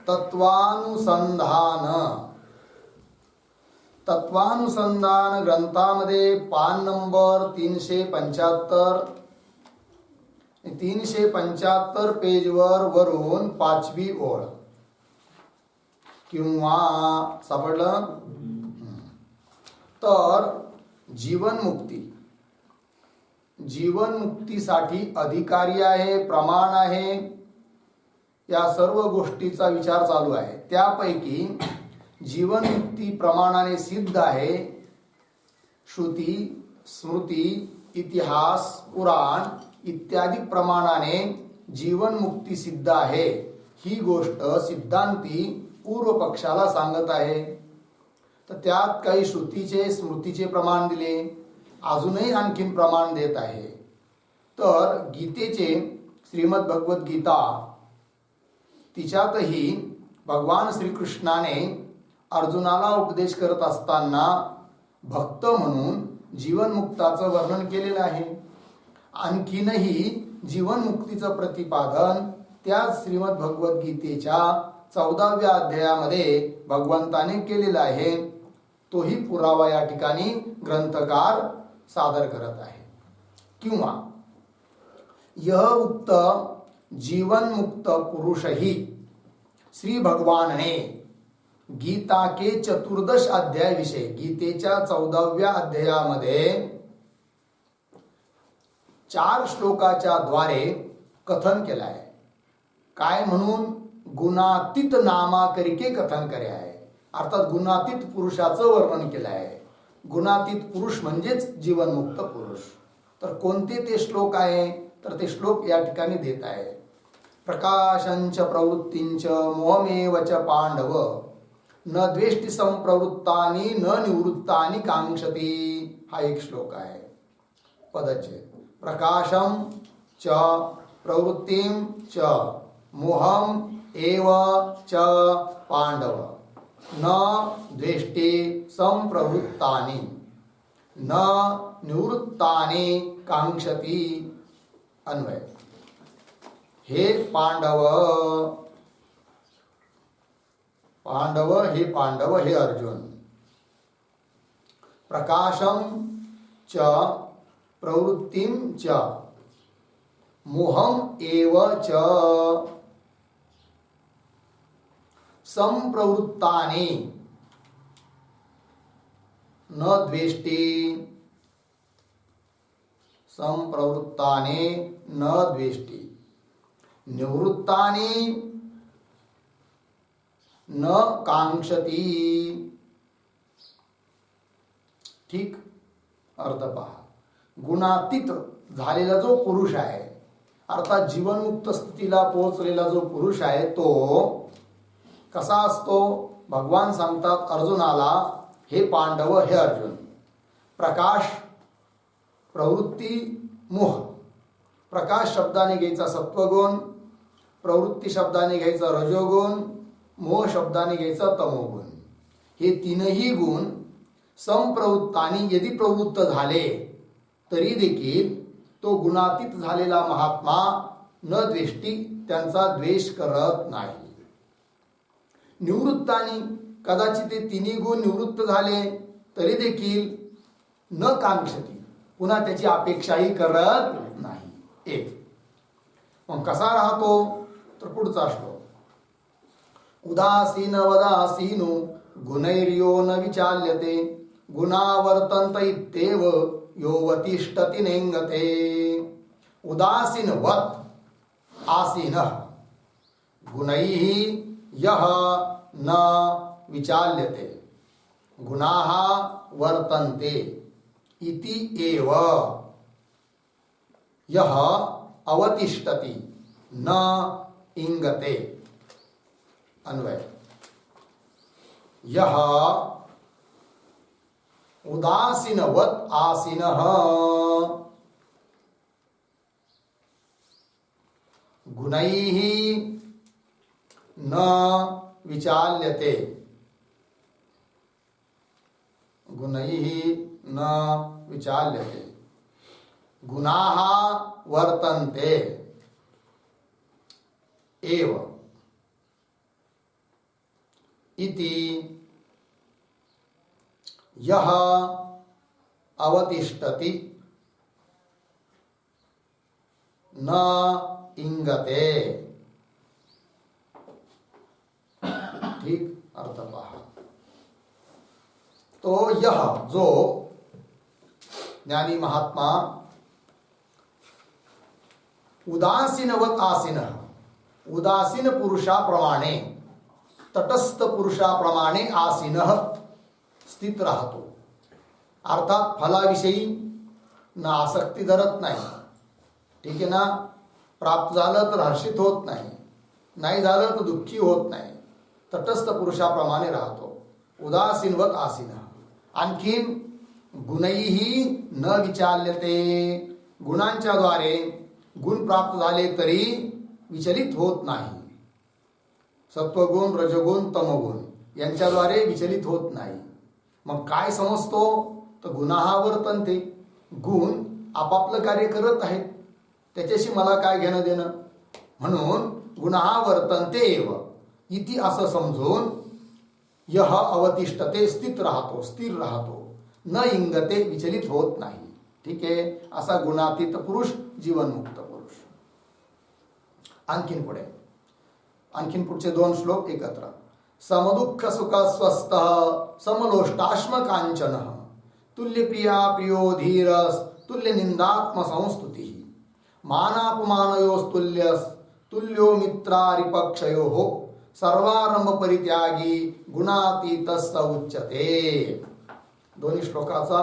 तत्वानुसंधान ग्रंथामध्ये पान नंबर 375 पेजवर वरून 5वी ओळ किंवा सापडलं तर जीवनमुक्तीसाठी अधिकारी आहे, प्रमाण आहे, या सर्व गोष्टीचा विचार चालू आहे. त्यापैकी जीवनमुक्ती प्रमाणाने सिद्ध आहे. श्रुती, स्मृती, इतिहास, पुराण इत्यादी प्रमाणाने जीवनमुक्ती सिद्ध आहे. ही गोष्ट सिद्धांती पूर्व पक्षाला सांगत आहे. तर त्यात काही श्रुतीचे, स्मृतीचे प्रमाण दिले, अजूनही आणखीन प्रमाण देत आहे. तर गीतेचे श्रीमद भगवत गीता, तिच्यातही भगवान श्रीकृष्णाने अर्जुनाला उपदेश करत असताना भक्त म्हणून जीवनमुक्ताचं वर्णन केलेलं आहे. आणखीनही जीवनमुक्तीचं प्रतिपादन त्या श्रीमद भगवत गीतेच्या 14व्या अध्यायामध्ये भगवंताने केलेला आहे. तोही पुरावा या ठिकाणी ग्रंथकार सादर करत आहे. किंवा यह उक्त जीवनमुक्त पुरुषही श्री भगवान ने गीता के 14 अध्याय विषय, गीतेच्या 14व्या अध्यायामध्ये 4 श्लोकाच्या द्वारे कथन केलं आहे. काय म्हणून? गुणातीत नामाकरिके कथन करे आहे. अर्थात गुणातीत पुरुषाचं वर्णन केलं आहे. गुणातीत पुरुष म्हणजेच जीवनमुक्त पुरुष. तर कोणते ते श्लोक आहे? तर ते श्लोक या ठिकाणी देत आहे. प्रकाशंच प्रवृत्तींच मोहमेव च पांडव न द्वेष्टी संप्रवृत्तानि न निवृत्तानि कांक्षती. हा एक श्लोक आहे. पदच्छेद. प्रकाशम च प्रवृत्तिं च मोहम एव च पांडव न द्वेष्टे संप्रवृत्तानि न निवृत्तानि कांक्षती. अन्वय. हे पांडव हे अर्जुन. प्रकाशम च प्रवृत्तिं च मोहम एव च संप्रवृत्तानि न द्वेष्टि संप्रवृत्तानि न द्वेष्टि निवृत्तानि न कांक्षती. ठीक. अर्थ पहा. गुणातीत झालेला जो पुरुष आहे, अर्थात जीवनमुक्त स्थितीला पोहोचलेला जो पुरुष आहे, तो कसा असतो? भगवान सांगतात अर्जुनाला, हे पांडव, हे अर्जुन, प्रकाश, प्रवृत्ती, मोह. प्रकाश शब्दाने घ्यायचा सत्वगुण, प्रवृत्ती शब्दाने घ्यायचा रजोगुण, मोह शब्दाने घ्यायचा तमोगुण. हे तीनही गुण संप्रवृत्तानी यदि प्रवृत्त झाले तरी देखील तो गुणातीत झालेला महात्मा न द्वेष्टी, त्यांचा द्वेष करत नाही. निवृत्तानी, कदाचित ते तिन्ही गुण निवृत्त झाले तरी देखील न कांक्षती, पुन्हा त्याची अपेक्षाही करत नाही. एक. मग कसा राहतो? तर पुढचा श्लोक. उदासीन वदासीनो गुणैर्यो न विचाल्यते गुणावर्तन्त इत्येव योवतिष्ठति नेंगते. उदासीनवत् आसीनः गुणैः यः न विचाल्यते गुणाः वर्तन्ते इति एव यः अवतिष्ठति न इंगते. अन्वय. यः उदासीनवत् आसीनः गुणैः न विचाल्यते गुणैः न विचाल्यते गुणाः वर्तन्ते एव इति यः अवतिष्ठति न इंगते. ठीक अर्थ पहा. तो यह जो ज्ञानी महात्मा उदासीनवत आसीन, उदासीन पुरुषाप्रमाणे तटस्थ पुरुषाप्रमाणे आसीन स्थित राहतो. अर्थात फलाविषयी न आसक्ती धरत नाही. ठीक आहे ना. प्राप्त झालं तर हर्षित होत नाही, नाही झालं तर दुःखी होत नाही. तटस्थ पुरुषाप्रमाणे राहतो. उदासीनवत आसीन. आणखीन गुणैही न विचाल्यते. गुणांच्या द्वारे गुण प्राप्त झाले तरी विचलित होत नाही. सत्वगुण, रजगुण, तमगुण यांच्याद्वारे विचलित होत नाही. मग काय समजतो तर गुणाहा वर्तन्ते. गुण आपापलं कार्य करत आहेत, त्याच्याशी मला काय घेणं देणं. म्हणून गुणाहा वर्तन्ते एव इति असं समजून यह अवतिष्ठते स्थित राहतो, स्थिर राहतो. न इंगते विचलित होत नाही. ठीक आहे. असा गुणातीत पुरुष, जीवनमुक्त पुरुष. आणखीन पुढे, आणखीन पुढचे 2 श्लोक एकत्र. समदुःख सुख स्वस्थ समलोष्टाश्म कांचन तुल्य प्रिया प्रियो धीरस तुल्य निंदात्म संस्तुति मानापमानयोस्तुल्यस तुल्यो मित्रारिपक्षयो सर्वारंभ परित्यागी गुणातीतस्स उच्यते. दोन्ही श्लोकाचा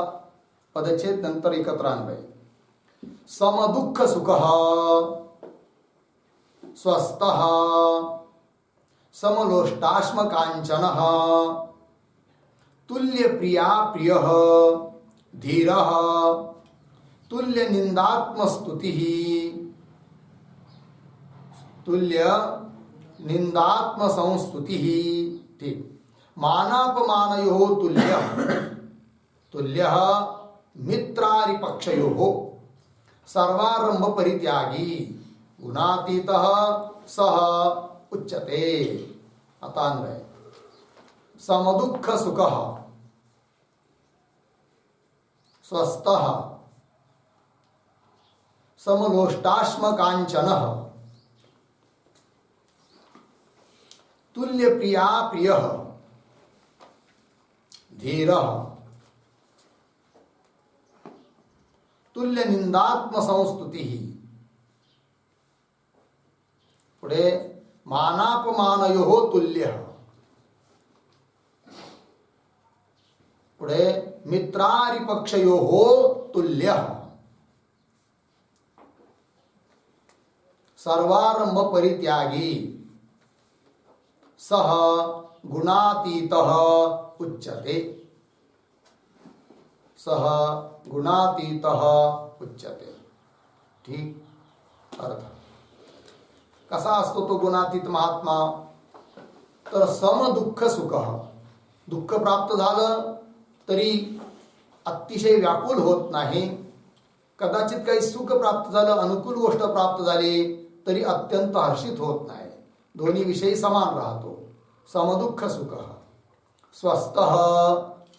पदच्छेद नंतर एकत्र अन्वय. समदुःख सुख स्वस्थ समलोष्टाश्म कांचन तुल्य प्रिया प्रिय धीर तुल्य निंदात्म स्तुति तुल्य निंदात्म संस्तुति. ठीक. मानापमानयो तुल्य तुल्य मित्रारिपक्षयो सर्वारंभ परित्यागी गुणातीतः सह उच्यते. आता अन्वय. समदुःख सुख स्वस्थ समलोष्टाश्म कांचन तुल्य प्रिया प्रिय धीर तुल्य निंदात्म संस्तुति. पुढे मानापमानयो तुल्य. पुढे मित्रारिपक्षयो तुल्य. सर्वारंभ परित्यागी सह गुणातीतः उच्यते. सह गुणातीतः उच्यते. ठीक अर्थ. कसा असतो तो गुणातीत महात्मा तर सम दुःख सुख. दुःख प्राप्त झालं तरी अतिशय व्याकुल होत नाही. कदाचित काही सुख प्राप्त झालं, अनुकूल गोष्ट प्राप्त झाली तरी अत्यंत हर्षित होत नाही. दोन्ही विषयी समान राहतो. समदुःख सुख. स्वस्थ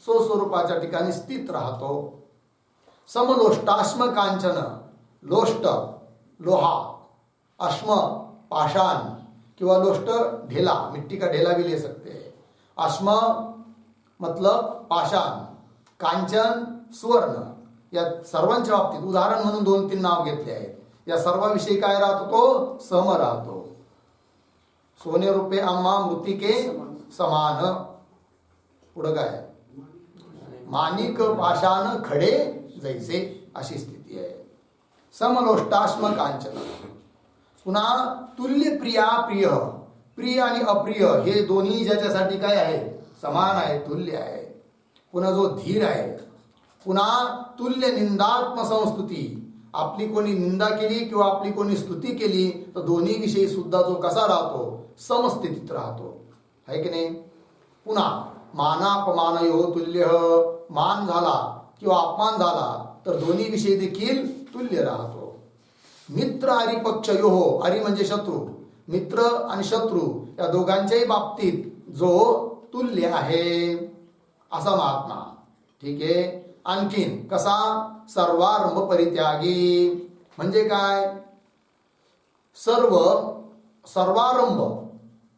स्वस्वरूपाच्या ठिकाणी स्थित राहतो. समलोष्टाश्म कांचन. लोष्ट लोहा, अश्म पाषाण किंवा लोष्ट ढेला, मिट्टी का ढेला भी ले सकते हैं. अश्म मतलब पाषाण, कांचन सुवर्ण. या सर्वांच्या बाबतीत उदाहरण म्हणून 2-3 नाव घेतले आहेत. या सर्वाविषयी काय राहतो तो सम राहतो. सोने रुपये आम्हा मृतिके समान. पुढं काय माणिक पाषाण खडे जैसे अशी स्थिती आहे. समलोष्टाश्म कांचन. पुन्हा तुल्य प्रिया प्रिय. प्रिय आणि अप्रिय हे दोन्ही ज्याच्यासाठी काय आहे समान आहे, तुल्य आहे. पुन्हा जो धीर आहे. पुन्हा तुल्य निंदात्म संस्तुती. आपली कोणी निंदा केली किंवा आपली कोणी स्तुती केली तर दोन्ही विषयी सुद्धा जो कसा राहतो समस्थितीत राहतो. आहे की नाही. पुन्हा मानापमानयो तुल्य. मान झाला किंवा अपमान झाला तर दोन्ही विषयी देखील तुल्य राहतो. मित्र हरिपक्षयो. हरि म्हणजे शत्रू. मित्र आणि शत्रू या दोघांच्याही बाबतीत जो तुल्य आहे असा महात्मा. ठीक आहे. आणखीन कसा? सर्वारंभ परित्यागी. म्हणजे काय? सर्वारंभ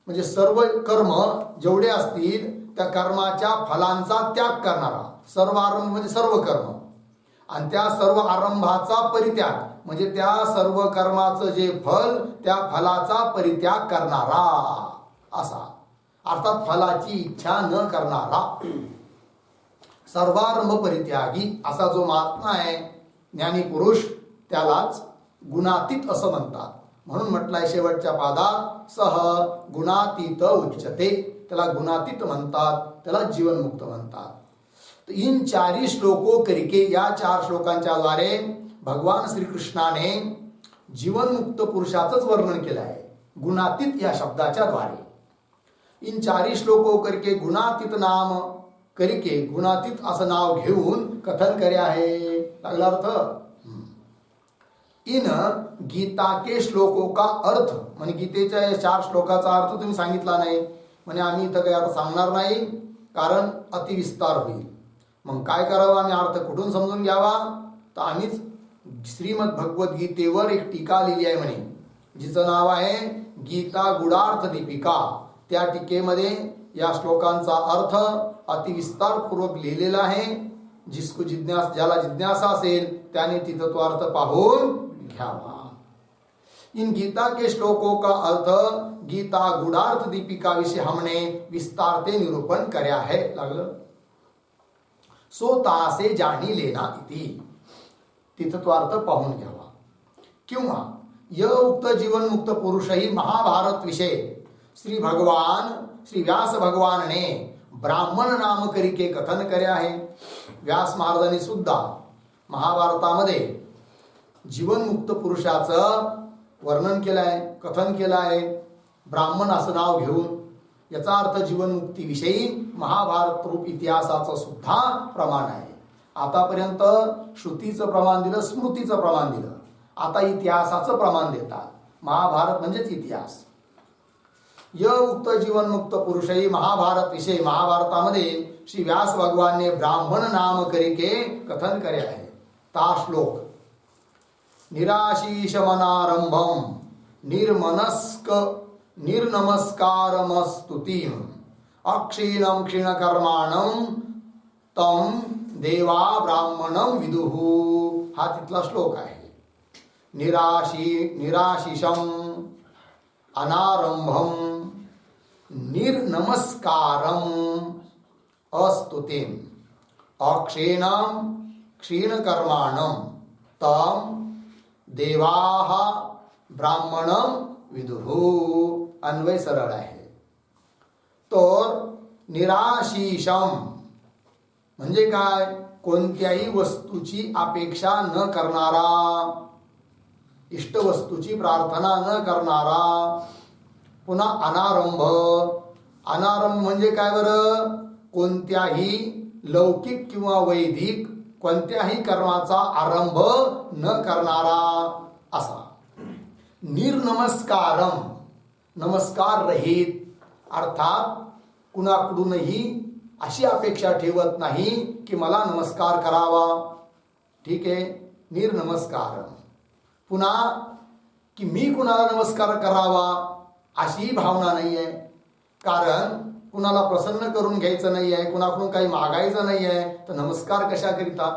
म्हणजे सर्व कर्म जेवढे असतील त्या कर्माच्या फलांचा त्याग करणारा. सर्वारंभ म्हणजे सर्व कर्म, आणि त्या सर्व आरंभाचा परित्याग म्हणजे त्या सर्व कर्माचं जे फल त्या फलाचा परित्याग करणारा असा. अर्थात फलाची इच्छा न करणारा. सर्वारंभ परित्यागी असा जो महात्मा आहे, ज्ञानी पुरुष, त्यालाच गुणातीत असं म्हणतात. म्हणून म्हटलंय शेवटच्या पादात, सह गुणातीत उच्यते. त्याला गुणातीत म्हणतात, त्याला जीवनमुक्त म्हणतात. तो इन चारी श्लोकों करके, या 4 श्लोकांच्या द्वारे भगवान श्रीकृष्णाने जीवनमुक्त पुरुषाचंच वर्णन केलं आहे गुणातीत या शब्दाच्या द्वारे. इन 4 श्लोकों करके गुणातीत नाम करके, गुणातीत असं नाव घेऊन कथन करे आहे. लागला अर्थ? इन गीता के श्लोकों का अर्थ, म्हणजे गीतेच्या या 4 श्लोकाचा अर्थ तुम्ही सांगितला नाही. म्हणजे आम्ही इथं काही आता सांगणार नाही, कारण अतिविस्तार होईल. मग काय करावं? आम्ही अर्थ कुठून समजून घ्यावा? तर आम्हीच श्रीमद भगवद्गीतेवर एक टीका लिहिली आहे म्हणे, जिचं नाव आहे गीता गुडार्थ दीपिका. त्या टीकेमध्ये या श्लोकांचा अर्थ अतिविस्तारपूर्वक लिहिलेला आहे. ज्याला जिज्ञासा असेल त्याने तिथं तो अर्थ पाहून घ्यावा. इन गीता के श्लोकों का अर्थ गीता गुडार्थ दीपिका विषय हमने विस्तार से निरूपण कराया है. लागलं? सोता से जाणी लेना इति. तिथं तो अर्थ पाहून घ्यावा. किंवा य उक्त जीवन मुक्त पुरुष ही महाभारत विषय श्री व्यास भगवान ने ब्राह्मण नाम करिके कथन करे आहे. व्यास महाराजांनी सुद्धा महाभारतामध्ये जीवनमुक्त पुरुषाचं वर्णन केलं आहे, कथन केलं आहे, ब्राह्मण असं नाव घेऊन. याचा अर्थ जीवनमुक्तीविषयी महाभारत रूप इतिहासाचं सुद्धा प्रमाण आहे. आतापर्यंत श्रुतीचं प्रमाण दिलं, स्मृतीचं प्रमाण दिलं, आता इतिहासाचं प्रमाण देतात. महाभारत म्हणजेच इतिहास. य उक्त जीवनमुक्त पुरुषही महाभारत विषय, महाभारतामध्ये श्री व्यास भगवान ने ब्राह्मण नाम करिके कथन करे आहे. ता श्लोक निराशीषमनारंभम निर्नमस्कारमस्तुतिम अक्षीणम क्षीणकर्माणम तम देवा ब्राह्मणम विदुहु. हा तिथला श्लोक आहे. निराशीषम अनारंभम निर्नमस्कारम अस्तुतिम अक्षीणम क्षीणकर्माणम तम देवाः ब्राह्मणम विदुहु. अन्वय सरळ आहे. तर निराशीषम म्हणजे काय? कोणत्याही वस्तूची अपेक्षा न करणारा, इष्ट वस्तूची प्रार्थना न करणारा. पुन्हा अनारंभ. अनारंभ म्हणजे काय बरं? कोणत्याही लौकिक किंवा वैदिक कोणत्याही कर्माचा आरंभ न करणारा असा. निर्नमस्कारम, नमस्कार रहित, अर्थात कुणाकडूनही अशी अपेक्षा ठेवत नाही की मला नमस्कार करावा. ठीक आहे. निर्नमस्कारम. पुन्हा की मी कुणाला नमस्कार करावा अशी भावना नाही आहे. कारण कुणाला प्रसन्न करून घ्यायचं नाही आहे, कुणाकडून काही मागायचं नाही आहे, तर नमस्कार कशा करिता?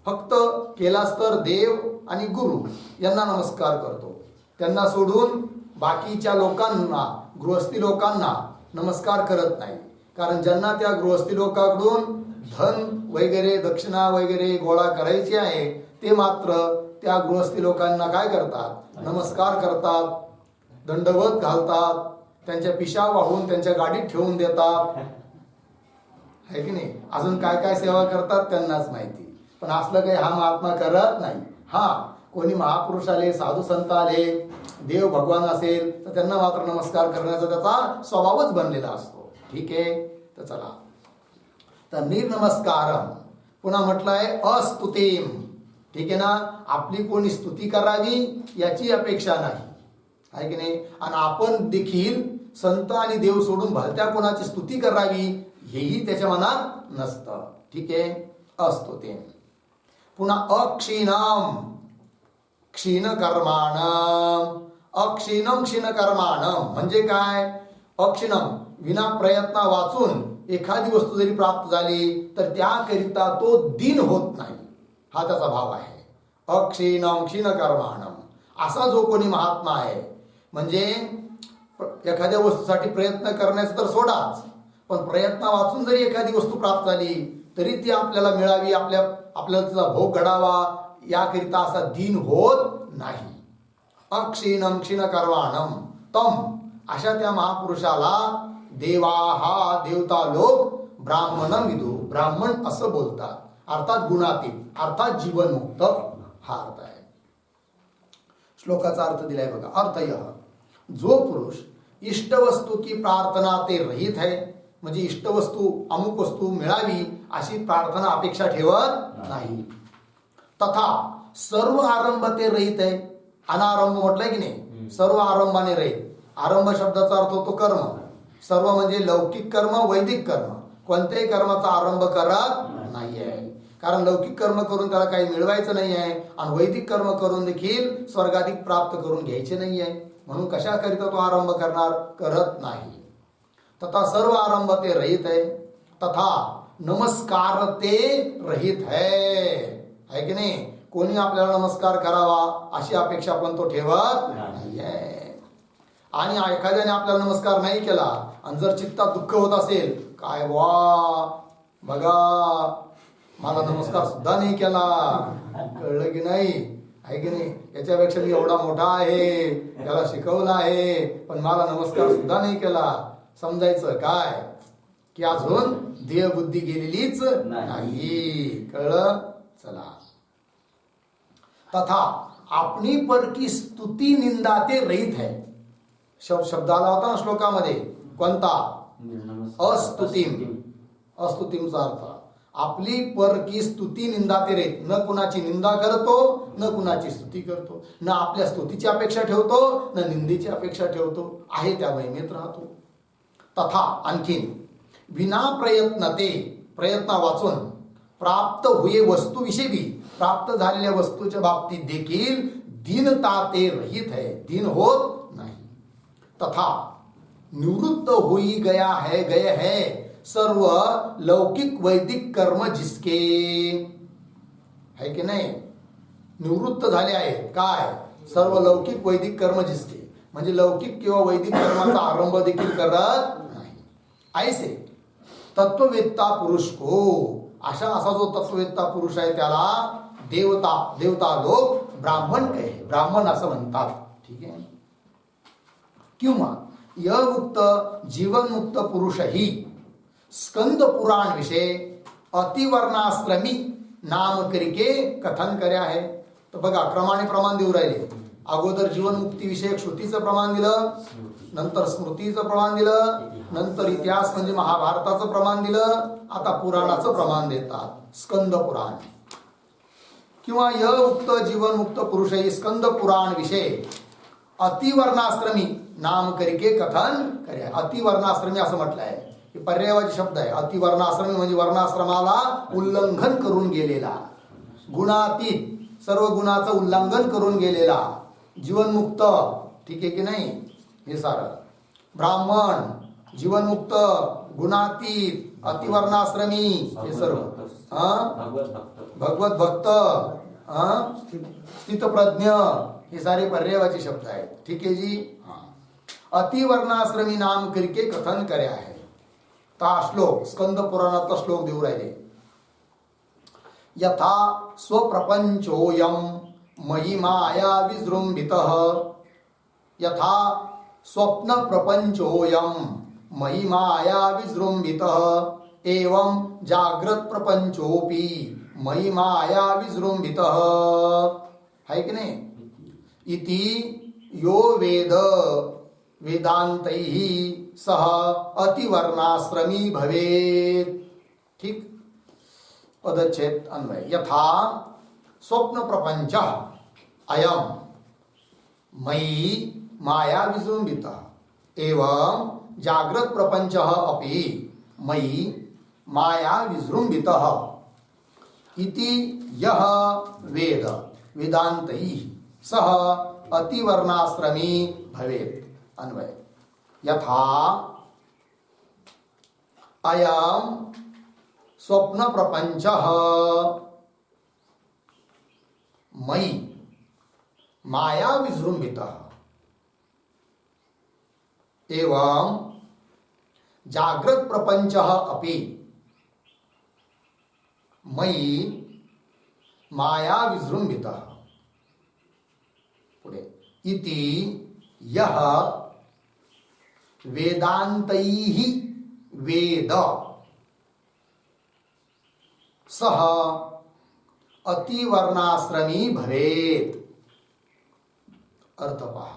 फक्त केलास तर देव आणि गुरु यांना नमस्कार करतो. त्यांना सोडून बाकीच्या लोकांना, गृहस्थी लोकांना नमस्कार करत नाही. कारण ज्यांना त्या गृहस्थी लोकांकडून धन वगैरे, दक्षिणा वगैरे गोळा करायची आहे, ते मात्र त्या गृहस्थी लोकांना काय करतात? नमस्कार करतात, दंडवत घालतात, त्यांच्या पिशा वाहून त्यांच्या गाडीत ठेवून देतात. आहे की नाही? अजून काय काय सेवा करतात त्यांनाच माहिती. पण असलं काही हा महात्मा करत नाही. हा, कोणी महापुरुष आले, साधू संत आले, देव भगवान असेल तर त्यांना मात्र नमस्कार करण्याचा त्याचा स्वभावच बनलेला असतो. ठीक आहे. तर चला, तर निर्नमस्कारम. पुन्हा म्हटलंय अस्तुतीम. ठीक आहे ना? आपली कोणी स्तुती करावी याची अपेक्षा नाही. आहे की नाही. आणि आपण देखील संत आणि देव सोडून भलत्या कोणाची स्तुती करावी हेही त्याच्या मनात नसतं. ठीक आहे, असतो ते. पुन्हा अक्षीणम क्षीण कर्माणम. अक्षीणम क्षीण कर्माणम म्हणजे काय? अक्षीणम विना प्रयत्न वाचून एखादी वस्तू जरी प्राप्त झाली तर त्याकरिता तो दीन होत नाही, हा त्याचा भाव आहे. अक्षीणम क्षीण कर्माणम असा जो कोणी महात्मा आहे, म्हणजे एखाद्या वस्तूसाठी प्रयत्न करण्याचं तर सोडाच, पण प्रयत्न वाचून जरी एखादी वस्तू प्राप्त झाली तरी ती आपल्याला मिळावी, आपल्याला तिचा भोग घडावा याकरिता असा दीन होत नाही. अक्षीणम क्षीण कर्माणम तम अशा त्या महापुरुषाला देवाहा देवता लोक ब्राह्मण विदु ब्राह्मण असं बोलतात. अर्थात गुणातीत, अर्थात जीवनमुक्त हा अर्थ आहे. श्लोकाचा अर्थ दिलाय बघा. अर्थयः जो पुरुष इष्ट वस्तू की प्रार्थना ते रहित है, म्हणजे इष्ट वस्तू अमुक वस्तू मिळावी अशी प्रार्थना अपेक्षा ठेवत नाही. तथा सर्व आरंभ ते रहित आहे. अनारंभ म्हटलंय की नाही, सर्व आरंभाने रहित. आरंभ शब्दाचा अर्थ होतो कर्म. सर्व म्हणजे लौकिक कर्म, वैदिक कर्म, कोणत्याही कर्माचा आरंभ करत नाही आहे. कारण लौकिक कर्म करून त्याला काही मिळवायचं नाही आहे आणि वैदिक कर्म करून देखील स्वर्गाधिक प्राप्त करून घ्यायचे नाही आहे. म्हणून कशाकरिता तो आरंभ करत नाही. तथा सर्व आरंभ ते रहित है. तथा नमस्कार ते रहित है की नाही. कोणी आपल्याला नमस्कार करावा अशी अपेक्षा पण तो ठेवत नाहीये. आणि एखाद्याने आपल्याला नमस्कार नाही केला आणि जर चित्तात दुःख होत असेल, काय वा बघा मला नमस्कार सुद्धा नाही केला, कळलं की नाही, आहे की नाही, याच्यापेक्षा मी एवढा मोठा आहे, त्याला शिकवलं आहे, पण मला नमस्कार सुद्धा नाही केला, समजायचं काय की अजून देहबुद्धी गेलेलीच नाही. कळलं. चला. तथा अपनी पर की स्तुती निंदा ते रहित है. शब्द आला होता ना श्लोकामध्ये, कोणता? अस्तुतीम. अस्तुतीमचा अर्थ आपली पर की स्तुती निंदा ते रहित. न कुणाची निंदा करतो, न कुणाची स्तुती करतो, न आपल्या स्तुतीची अपेक्षा ठेवतो, न निंदेची अपेक्षा ठेवतो, आहे त्या महिमेत राहतो. तथा आणखीन विना प्रयत्न ते प्रयत्न वाचून प्राप्त हुए वस्तूविषयी भी, प्राप्त झालेल्या वस्तूच्या बाबतीत देखील दीनता ते रहित है, दीन होत नाही. तथा निवृत्त हुई गया है गए है सर्व लौकिक वैदिक कर्म जिसके, है की नाही, निवृत्त झाले आहेत काय? सर्व लौकिक वैदिक कर्म जिसके, म्हणजे लौकिक किंवा वैदिक कर्माचा आरंभ देखील करत नाही. ऐसे तत्ववेत्ता पुरुष को, असा जो तत्ववेत्ता पुरुष आहे त्याला देवता लोक ब्राह्मण कहे, ब्राह्मण असं म्हणतात. ठीक आहे. किंवा यमुक्त जीवनमुक्त पुरुष ही स्कंद पुराण विषय अतिवर्णाश्रमी नाम करके कथन करे आहे. तर बघा क्रमाने प्रमाण देऊ राहिले. अगोदर जीवनमुक्ती विषयक श्रुतीचं प्रमाण दिलं, नंतर स्मृतीचं प्रमाण दिलं, नंतर इतिहास म्हणजे महाभारताचं प्रमाण दिलं, आता पुराणाचं प्रमाण देतात. स्कंद पुराण. किंवा य उक्त जीवनमुक्त पुरुष ही स्कंद पुराण विषय अतिवर्णाश्रमी नाम करके कथन करे. अतिवर्णाश्रमी असं म्हटलं आहे, हे पर्यायवाची शब्द आहे. अतिवर्णाश्रमी म्हणजे वर्णाश्रमाला उल्लंघन करून गेलेला, गुणातीत सर्व गुणाचं उल्लंघन करून गेलेला जीवनमुक्त. ठीक आहे की नाही. हे सारं ब्राह्मण, जीवनमुक्त, गुणातीत, अतिवर्णाश्रमी, हे सर्व भगवत भक्त, स्थितप्रज्ञ, हे सारे पर्यायवाची शब्द आहेत. ठीक आहे जी. अतिवर्णाश्रमी नाम करके कथन करे आहे. ता श्लोक स्कंद पुराणातला श्लोक देऊ राहिले. यथा स्वप्रपंचोयम मयि माया विजृंभितः, यथा स्वप्न प्रपंचोयम मयि माया विजृंभितः एवं जागृत प्रपंचोपि मयि माया विजृंभितः. है की नाही. इति यो वेद वेदांतैहि सह अतिवर्णाश्रमी भवेत. ठीक. पदच्छेद अन्वय. यथा स्वप्न प्रपंच अयम मयि माया विजृंभितः एवं जाग्रत प्रपंचः अपि मयि माया विजृंभितः इति यः वेद वेदान्तैः सः अतिवर्णाश्रमी भवेत्। अन्वय यथा अयं स्वप्न प्रपंचः मयि माया विजृंभितः एवं जाग्रत प्रपंचः अपि मयि माया विजृंभितः पुढे इति यः वेदान्तैः वेद सः अतिवर्णाश्रमी भवेत्। अर्थ पहा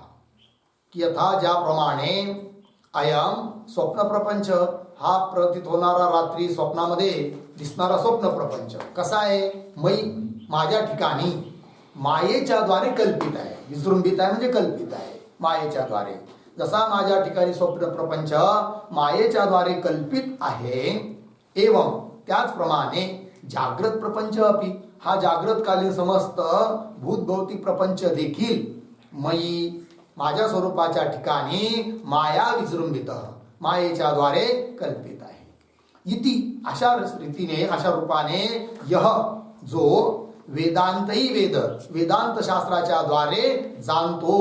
की यथा ज्याप्रमाणे अयम स्वप्न प्रपंच हा प्रतीत होणारा रात्री स्वप्नामध्ये दिसणारा स्वप्न प्रपंच कसा आहे, मै माझ्या ठिकाणी मायेच्या द्वारे कल्पित आहे. विजृंभित आहे म्हणजे कल्पित आहे मायेच्या द्वारे. जसा माझ्या ठिकाणी स्वप्न प्रपंच मायेच्या द्वारे कल्पित आहे एवं त्याचप्रमाणे जागृत प्रपंच अपि हा जागृतकालीन समस्त भूत भौतिक प्रपंच देखील मयी माझ्या स्वरूपाच्या ठिकाणी माया विजृंभित मायेच्या द्वारे कल्पित आहे. इति अशा रीतीने अशा रूपाने यह जो वेदांतही वेद वेदांत शास्त्राच्या द्वारे जाणतो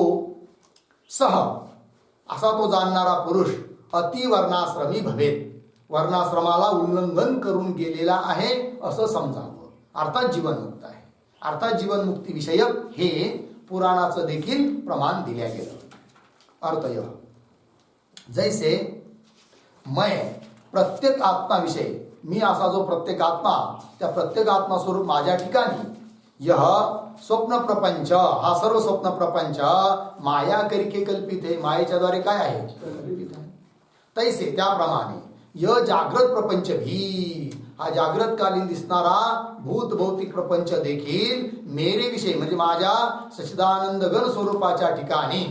सह असा तो जाणणारा पुरुष अतिवर्णाश्रमी भवेत. वर्णाश्रमाला उल्लंघन करून गेलेला आहे असं समजावं. अर्थात जीवनमुक्त आहे. अर्थात जीवनमुक्ती विषयक हे पुराणाचं देखील प्रमाण दिल्या गेलं. अर्थ यह जैसे मैं प्रत्येक आत्माविषयी मी असा जो प्रत्येक आत्मा त्या प्रत्येक आत्मा स्वरूप माझ्या ठिकाणी यह स्वप्न प्रपंच हा सर्व स्वप्न प्रपंच माया करिके कल्पित आहे. मायेच्या द्वारे काय आहे कल्पित आहे. तैसे त्याप्रमाणे यह जागृत प्रपंच भी हा जागृतकालीन दिसणारा भूत भौतिक प्रपंच देखील मेरे विषयी म्हणजे माझ्या सच्चिदानंद घन स्वरूपाच्या ठिकाणी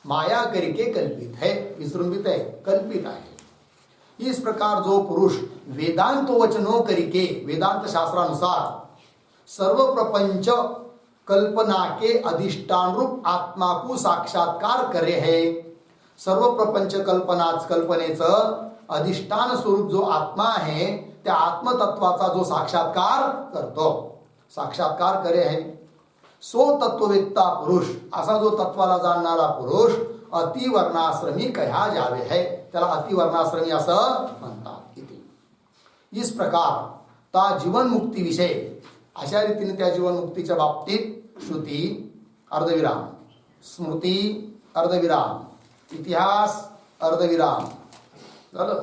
माया करिके कल्पित है विजृंभित है कल्पित आहे. इस प्रकार जो पुरुष वेदांत वचनों करिके वेदांत शास्त्रानुसार सर्व प्रपंच कल्पना के अधिष्ठान रूप आत्मा को साक्षात्कार करे है. सर्व प्रपंच कल्पनेचं अधिष्ठान स्वरूप जो आत्मा आहे त्या आत्मतत्वाचा जो साक्षात्कार करतो साक्षात्कार करे है सो तत्ववेत्ता पुरुष असा जो तत्वाला जाणणारा पुरुष अतिवर्णाश्रमी कहा जावे है त्याला अतिवर्णाश्रमी असं म्हणतात. इस प्रकार ता जीवन मुक्ती विषय अशा रीतीने त्या जीवन मुक्तीच्या बाबतीत श्रुती अर्धविराम स्मृती अर्धविराम इतिहास अर्धविराम झालं.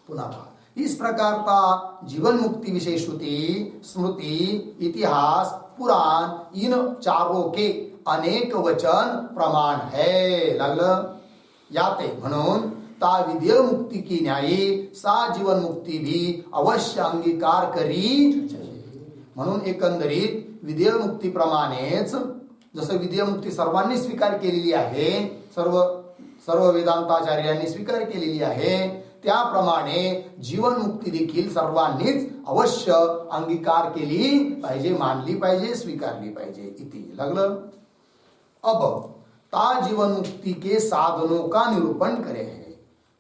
पुन्हा इस प्रकार का जीवन मुक्ति विषय श्रुति स्मृति इतिहास पुराण इन चारों के अनेक वचन प्रमाण है. लागलं याते म्हणून ता विधेय मुक्ती की न्यायी सा जीवन मुक्ती भी अवश्य अंगीकार करी. म्हणून एकंदरीत विधेय मुक्ती प्रमाणेच जसं विधेय मुक्ती सर्वांनी स्वीकार केलेली आहे सर्व वेदांताचार्यांनी स्वीकार केलेली आहे त्याप्रमाणे जीवन मुक्ती देखील सर्वांनीच अवश्य अंगीकार केली पाहिजे मानली पाहिजे स्वीकारली पाहिजे. इति लागलं. अब ता जीवन मुक्ती के साधनों का निरूपण करे है.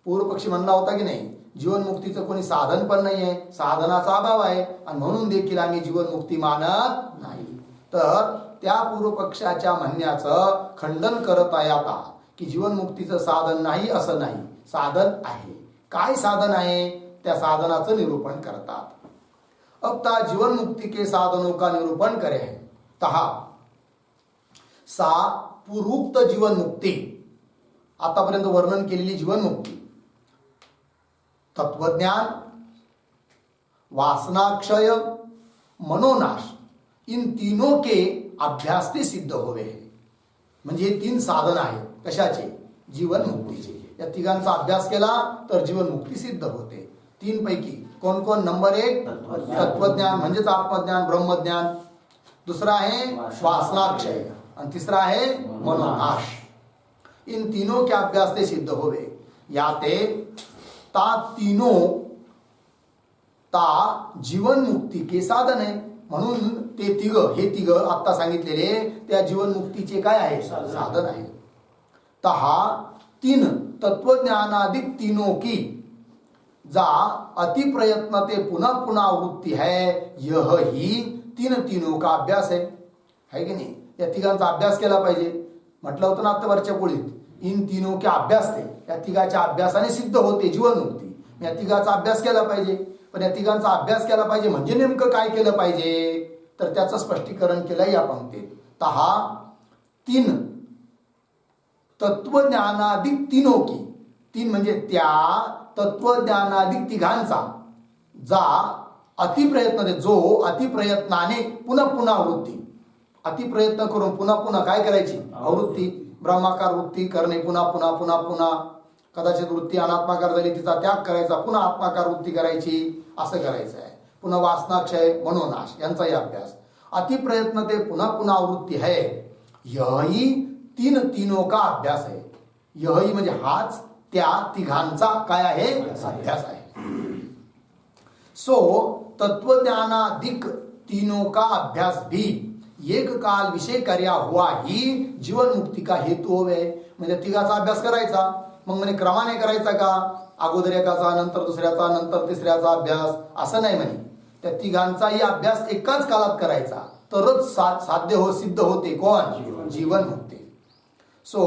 पूर्व पक्षी म्हणला होता की नाही जीवन मुक्तीचं कोणी साधन पण नाही आहे साधनाचा अभाव आहे आणि म्हणून देखील आम्ही जीवन मुक्ती मानत नाही. तर त्या पूर्व पक्षाच्या म्हणण्याचं खंडन करत आहे आता की जीवन मुक्तीचं साधन नाही असं नाही साधन आहे. काय साधन आहे त्या साधनाचं निरूपण करतात. अब ता जीवन मुक्ती के साधनों का निरूपण करे है तहा सा पूर्वोक्त जीवन मुक्ती आतापर्यंत वर्णन केलेली जीवन मुक्ती तत्वज्ञान वासनाक्षय मनोनाश इन तीनों के अभ्यास से सिद्ध होवे है. म्हणजे हे तीन साधन आहेत कशाचे जीवन मुक्तीचे. या तिघांचा अभ्यास केला तर जीवन मुक्ती सिद्ध होते. तीन पैकी कोण कोण. नंबर 1 तत्वज्ञान म्हणजेच आत्मज्ञान ब्रह्मज्ञान. दुसरा आहे वासनाक्षय आणि तिसरा आहे मनोनाश. इन तीनों के अभ्यास से सिद्ध होवे या ते ता तीनों ता जीवन मुक्ती के साधन आहे. म्हणून ते हे तिघ आता सांगितलेले त्या जीवन मुक्तीचे काय आहे साधन आहे. तहा तीन तत्वज्ञानादिक तीनों की जा अति प्रयत्न ते पुनः पुनः वृत्ती है यह ही तीनों का अभ्यास है की नाही. या तिघांचा अभ्यास केला पाहिजे. म्हटलं होतं ना आता वरच्या पोळीत इन तीनों के अभ्यास ते या तिघाच्या अभ्यासाने सिद्ध होते जीवनमुक्ती. या तिघाचा अभ्यास केला पाहिजे. पण या तिघांचा अभ्यास केला पाहिजे म्हणजे नेमकं काय केलं पाहिजे तर त्याचं स्पष्टीकरण केलं या पंक्तीत. तहा तीन तत्वज्ञानादिक तीनों की तीन म्हणजे त्या तत्वज्ञानादिक तिघांचा जा अतिप्रयत्न जो अतिप्रयत्नाने पुन्हा पुन्हा वृत्ती अतिप्रयत्न करून पुन्हा पुन्हा काय करायची आवृत्ती ब्रह्माकार वृत्ती करणे पुन्हा पुन्हा पुन्हा पुन्हा. कदाचित वृत्ती अनात्माकार झाली तिचा त्याग करायचा पुन्हा आत्माकार वृत्ती करायची असं करायचं आहे. पुन्हा वासनाक्षय मनोनाश यांचाही अभ्यास. अतिप्रयत्न ते पुन्हा पुन्हा वृत्ती है यही तीनों का अभ्यास है. यही म्हणजे हाच त्या तिघांचा काय आहे अभ्यास आहे. सो तत्वज्ञानादिक तीनों का अभ्यास भी एक काल विषय कार्या हुआ ही जीवन मुक्ती का हेतु होवे. म्हणजे तिघाचा अभ्यास करायचा मग म्हणे क्रमाने करायचा का अगोदर एकाचा नंतर दुसऱ्याचा नंतर तिसऱ्याचा अभ्यास असं नाही म्हणे. त्या तिघांचाही अभ्यास एकाच कालात करायचा तरच साध्य सिद्ध होते कोण जीवन मुक्ती. सो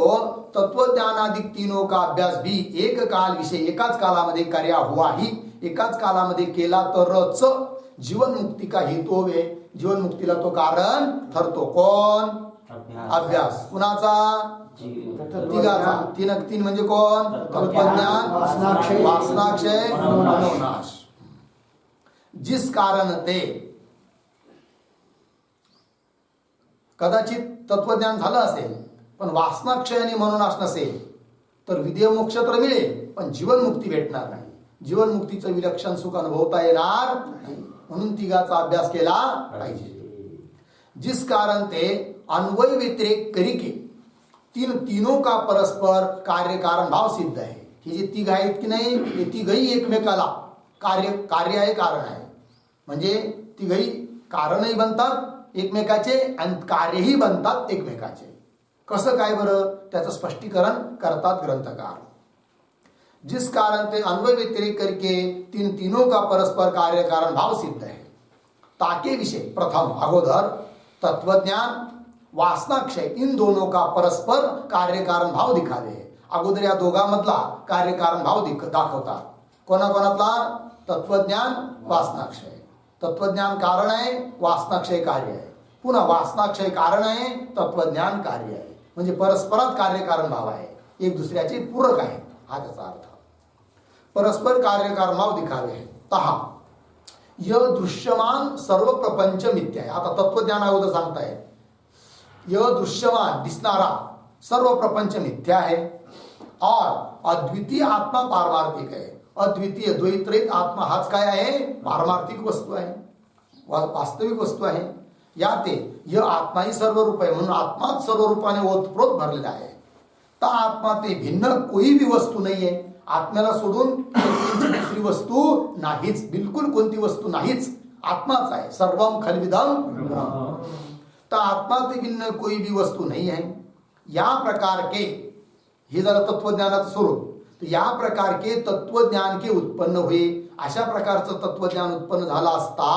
तत्वज्ञानादिक तीनों का अभ्यास भी एक काल विषय एकाच कालामध्ये कार्य हुआ ही एकाच कालामध्ये केला तरच जीवन मुक्ती का हेतु होवे. जीवन मुक्तीला तो कारण ठरतो कोण अभ्यास कुणाचा तिघाचा. तीन म्हणजे कोण तत्वज्ञान वासनाक्षय मनोनाश. जिस कारण ते कदाचित तत्वज्ञान झालं असेल पण वासनाक्षय आणि मनोनाश नसेल तर विदेह मोक्ष तर मिळेल पण जीवन मुक्ती भेटणार नाही. जीवन मुक्तीचं विलक्षण सुख अनुभवता येणार नाही. म्हणून तिघाचा अभ्यास केला पाहिजे. जिस कारण ते अन्वय व्यतिरेक करिके तीनों का परस्पर कार्य कारण भाव सिद्ध आहे. हे जे तिघ आहेत की नाही हे तिघही एकमेकाला कार्य आहे कारण आहे. म्हणजे तिघही कारणही बनतात एकमेकाचे आणि कार्यही बनतात एकमेकाचे. कसं काय बरं त्याचं स्पष्टीकरण करतात ग्रंथकार. जिस कारण ते अन्वय व्यतिरेक करके तीनों का परस्पर कार्य कारण भाव सिद्ध है. ताके विषय प्रथम अगोदर तत्वज्ञान वासनाक्षय इन दोनों का परस्पर कार्य कारण भाव दिखावे. अगोदर या दोघांमधला कार्य कारण भाव दाखवतात. कोणाकोणातला तत्वज्ञान वासनाक्षय. तत्वज्ञान कारण आहे वासनाक्षय कार्य आहे. पुन्हा वासनाक्षय कारण आहे तत्वज्ञान कार्य आहे. म्हणजे परस्परात कार्य कारण भाव आहे एक दुसऱ्याचे पूरक आहेत हा त्याचा अर्थ. परस्पर कार्य कारण भाव दिखावे है. तहा यह दृश्यमान सर्व प्रपंच मिथ्या आहे. आता तत्वज्ञान अगोदर सांगताय यह दृश्यमान दिसणारा सर्व प्रपंच मिथ्या है और अद्वितीय आत्मा पारमार्थिक है. अद्वितीय द्वैतरहित आत्मा हाच काय आहे पारमार्थिक वस्तू आहे वास्तविक वस्तू आहे. या ते यह आत्मा ही सर्व रूप आहे म्हणून आत्माच सर्व रूपाने ओतप्रोत भरलेला आहे. ता आत्मा ते भिन्न कोई भी वस्तू नाही आहे. आत्म्याला सोडून दुसरी वस्तू नाहीच. बिलकुल कोणती वस्तू नाहीच आत्माच आहे. सर्वम खलविदम ब्रह्म. तर आत्मा ते भिन्न कोई भी वस्तू नहीं है. या प्रकार के हे झालं तत्वज्ञानाचं स्वरूप. तर या प्रकार के तत्वज्ञान के उत्पन्न हुए. अशा प्रकारचं तत्वज्ञान उत्पन्न झाला असता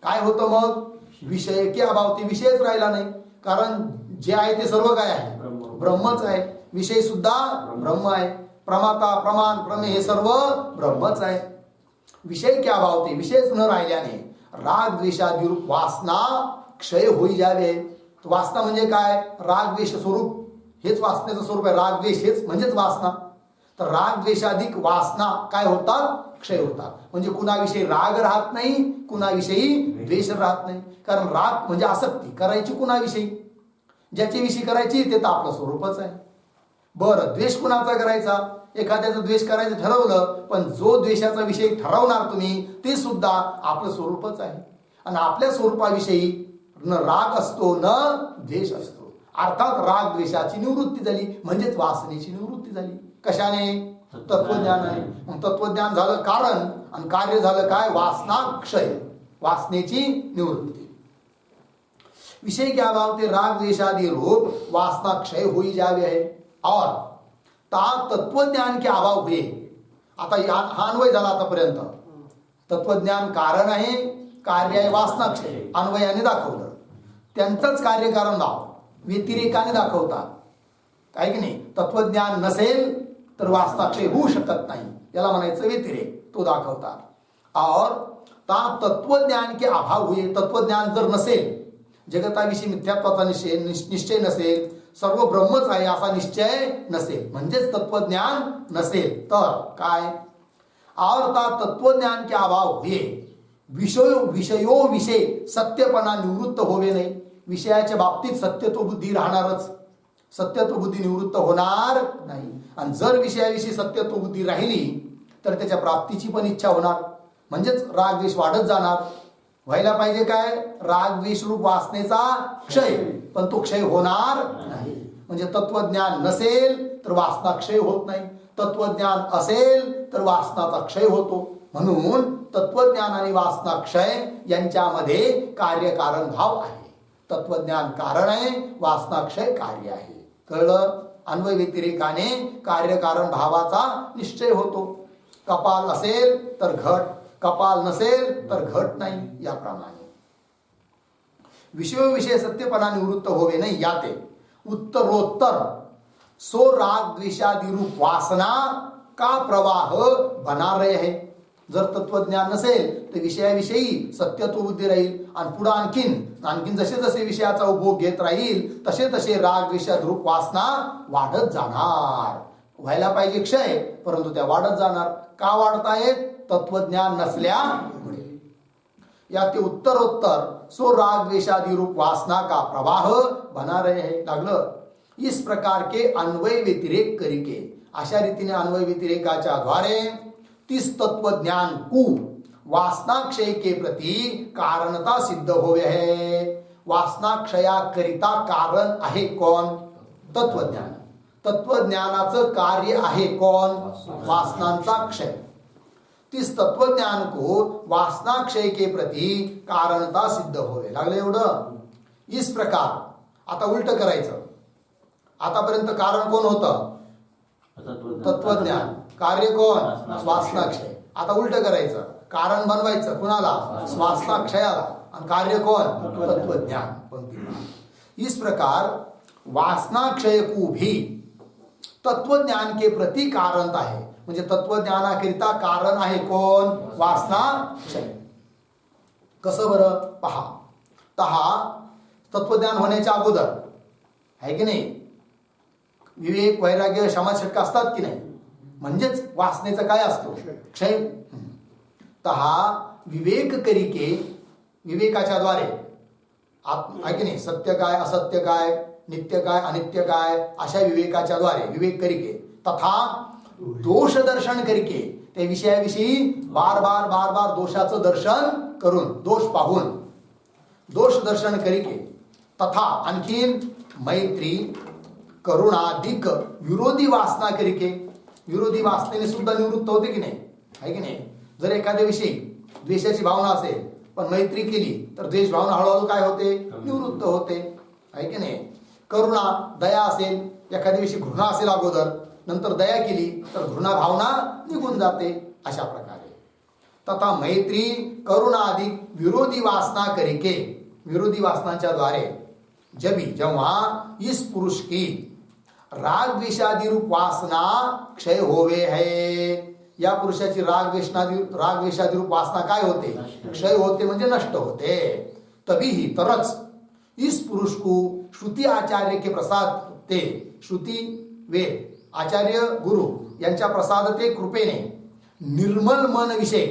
काय होतं मग विषय के अभाव ते विषयच राहिला नाही. कारण जे आहे ते सर्व काय आहे ब्रह्मच आहे. विषय सुद्धा ब्रह्म आहे. प्रमाता प्रमाण प्रमेय हे सर्व ब्रह्मच आहे. विषय के अभाव ते विषयच न राहिल्याने राग द्वेषादी रूप वासना क्षय होई जावे. वासना म्हणजे काय राग द्वेष स्वरूप हेच वासनेचं स्वरूप आहे. राग द्वेष हेच म्हणजेच वासना. तर राग द्वेषाधिक वासना काय होतात क्षय होतात. म्हणजे कुणाविषयी राग राहत नाही कुणाविषयी द्वेष राहत नाही. कारण राग म्हणजे आसक्ती करायची कुणाविषयी ज्याच्याविषयी करायची ते तर आपलं स्वरूपच आहे. बरं द्वेष कुणाचा करायचा एखाद्याचा द्वेष करायचं ठरवलं पण जो द्वेषाचा विषय ठरवणार तुम्ही ते सुद्धा आपलं स्वरूपच आहे. आणि आपल्या स्वरूपाविषयी न राग असतो न द्वेष असतो. अर्थात राग द्वेषाची निवृत्ती झाली, म्हणजेच वासनेची निवृत्ती झाली. कशाने? तत्वज्ञानाने. मग तत्वज्ञान झालं कारण, आणि कार्य झालं काय? वासना क्षय, वासनेची निवृत्ती. विषय क्या भावते? राग द्वेषादि रूप वासना क्षय हुई जावे है और ता तत्वज्ञान के अभाव हुए. आता हा अन्वय झाला आतापर्यंत. तत्वज्ञान कारण आहे, कार्य आहे वासना क्षय. अन्वयाने दाखवलं. त्यांचंच कार्यकारण भाव व्यतिरेकाने दाखवतात, काय की नाही. तत्वज्ञान नसेल तर वासनाक्षय होऊ शकत नाही, याला म्हणायचं व्यतिरेक, तो दाखवतात. और ता तत्वज्ञान के अभाव हुए. तत्वज्ञान जर नसेल, जगताविषयी मिथ्यात्वाचा निश्चय नसेल, सर्व ब्रह्मच आहे असा निश्चय नसेल, म्हणजेच तत्वज्ञान नसेल, तर काय? और ता तत्वज्ञान के अभाव हुए विषयो विषय सत्यपणा निवृत्त होवे नाही. विषयाच्या बाबतीत सत्यत्व बुद्धी राहणारच, सत्यत्व बुद्धी निवृत्त होणार नाही. आणि जर विषयाविषयी सत्यत्व बुद्धी राहिली तर त्याच्या प्राप्तीची पण इच्छा होणार, म्हणजेच राग द्वेष वाढत जाणार. व्हायला पाहिजे काय? राग द्वेष रूप वासनेचा क्षय, पण तो क्षय होणार नाही. म्हणजे तत्वज्ञान नसेल तर वासना क्षय होत नाही, तत्वज्ञान असेल तर वासनाचा क्षय होतो. म्हणून तत्वज्ञान आणि वासना क्षय यांच्यामध्ये कार्यकारण भाव आहे. तत्वज्ञान कारण आहे, वासना क्षय कार्य आहे. कळलं? अन्वय व्यतिरेकाने कार्यकारण भावाचा निश्चय होतो. कपाल असेल तर घट, कपाल नसेल तर घट नाही, याप्रमाणे. विषय सत्यपणा निवृत्त होवे नाही, याते उत्तरोत्तर सो राग द्वेषादि रूप वासना का प्रवाह बना रहे है. जर तत्वज्ञान नसेल तर विषयाविषयी सत्यत्व बुद्धी राहील, आणि पुढे आणखीन जसे जसे विषयाचा उपभोग घेत राहील तसे तसे राग द्वेषाद रूप वासना वाढत जाणार. व्हायला पाहिजे क्षय, परंतु त्या वाढत जाणार. का वाढतायत? तत्वज्ञान नसल्यामुळे. या ते उत्तरोत्तर सो राग द्वेषादि रूप वासना का प्रवाह बना रहे हैं. लागलं? इस प्रकार के अन्वय व्यतिरेक करके, अशा रीतीने अन्वय व्यतिरेकाच्या द्वारे तीस तत्वज्ञान को वासना क्षय के प्रति कारणता सिद्ध होवे है. वासना क्षयाकरिता कारण आहे कोण? तत्वज्ञान. तत्वज्ञानाचं कार्य आहे कोण? वासनांचा क्षय. तीस तत्वज्ञान को वासना क्षय के प्रति कारणता सिद्ध होवे. लागलं एवढं? इस प्रकार. आता उलट करायचं. आतापर्यंत कारण कोण होतं? तत्वज्ञान. कार्य कोण? वासना क्षय. आता उलट करायचं. कारण बनवायचं कुणाला? वासना क्षयाला. आणि कार्य कोण? तत्वज्ञान. इस प्रकार वासना क्षय को भी तत्वज्ञान के प्रति कारणता आहे. म्हणजे तत्वज्ञानाकरिता कारण आहे कोण? वासना क्षय. कसं बरं? पहा. तत्वज्ञान होण्याच्या अगोदर आहे की नाही, विवेक वैराग्य क्षमा षटक असतात की नाही, म्हणजेच वासनेचा काय असतो? क्षय. विवेक करिके, विवेकाच्या द्वारे आहे की नाही, सत्य काय असत्य काय, नित्य काय अनित्य काय, अशा विवेकाच्या द्वारे विवेक करिके तथा दोष दर्शन करिके, त्या विषयाविषयी बार बार दोषाचं दर्शन करून, दोष पाहून दोष दर्शन करिके तथा आणखीन मैत्री करुणाधिक विरोधी वासना करिके, विरोधी वासनेने सुद्धा निवृत्त होते की नाही, आहे की नाही. जर एखाद्या विषयी द्वेषाची भावना असेल पण मैत्री केली तर द्वेष भावना हळूहळू काय होते? निवृत्त होते, आहे की नाही. करुणा, दया असेल, एखाद्या विषयी घृणा असेल अगोदर, नंतर दया केली तर घृणा भावना निघून जाते, अशा प्रकारे. तथा मैत्री करुणा अधिक विरोधी वासना करिके, विरोधी वासनांच्या द्वारे जेव्हा इस पुरुष की राग द्वेषादि रूप वासना क्षय होवे है, या पुरुषाची राग द्वेषादि रूप वासना काय होते? क्षय होते, म्हणजे नष्ट होते. तभी तरच इस पुरुष को श्रुति आचार्य के प्रसाद ते, श्रुती वेद आचार्य गुरु यांच्या प्रसादते कृपेने निर्मल मन विषय,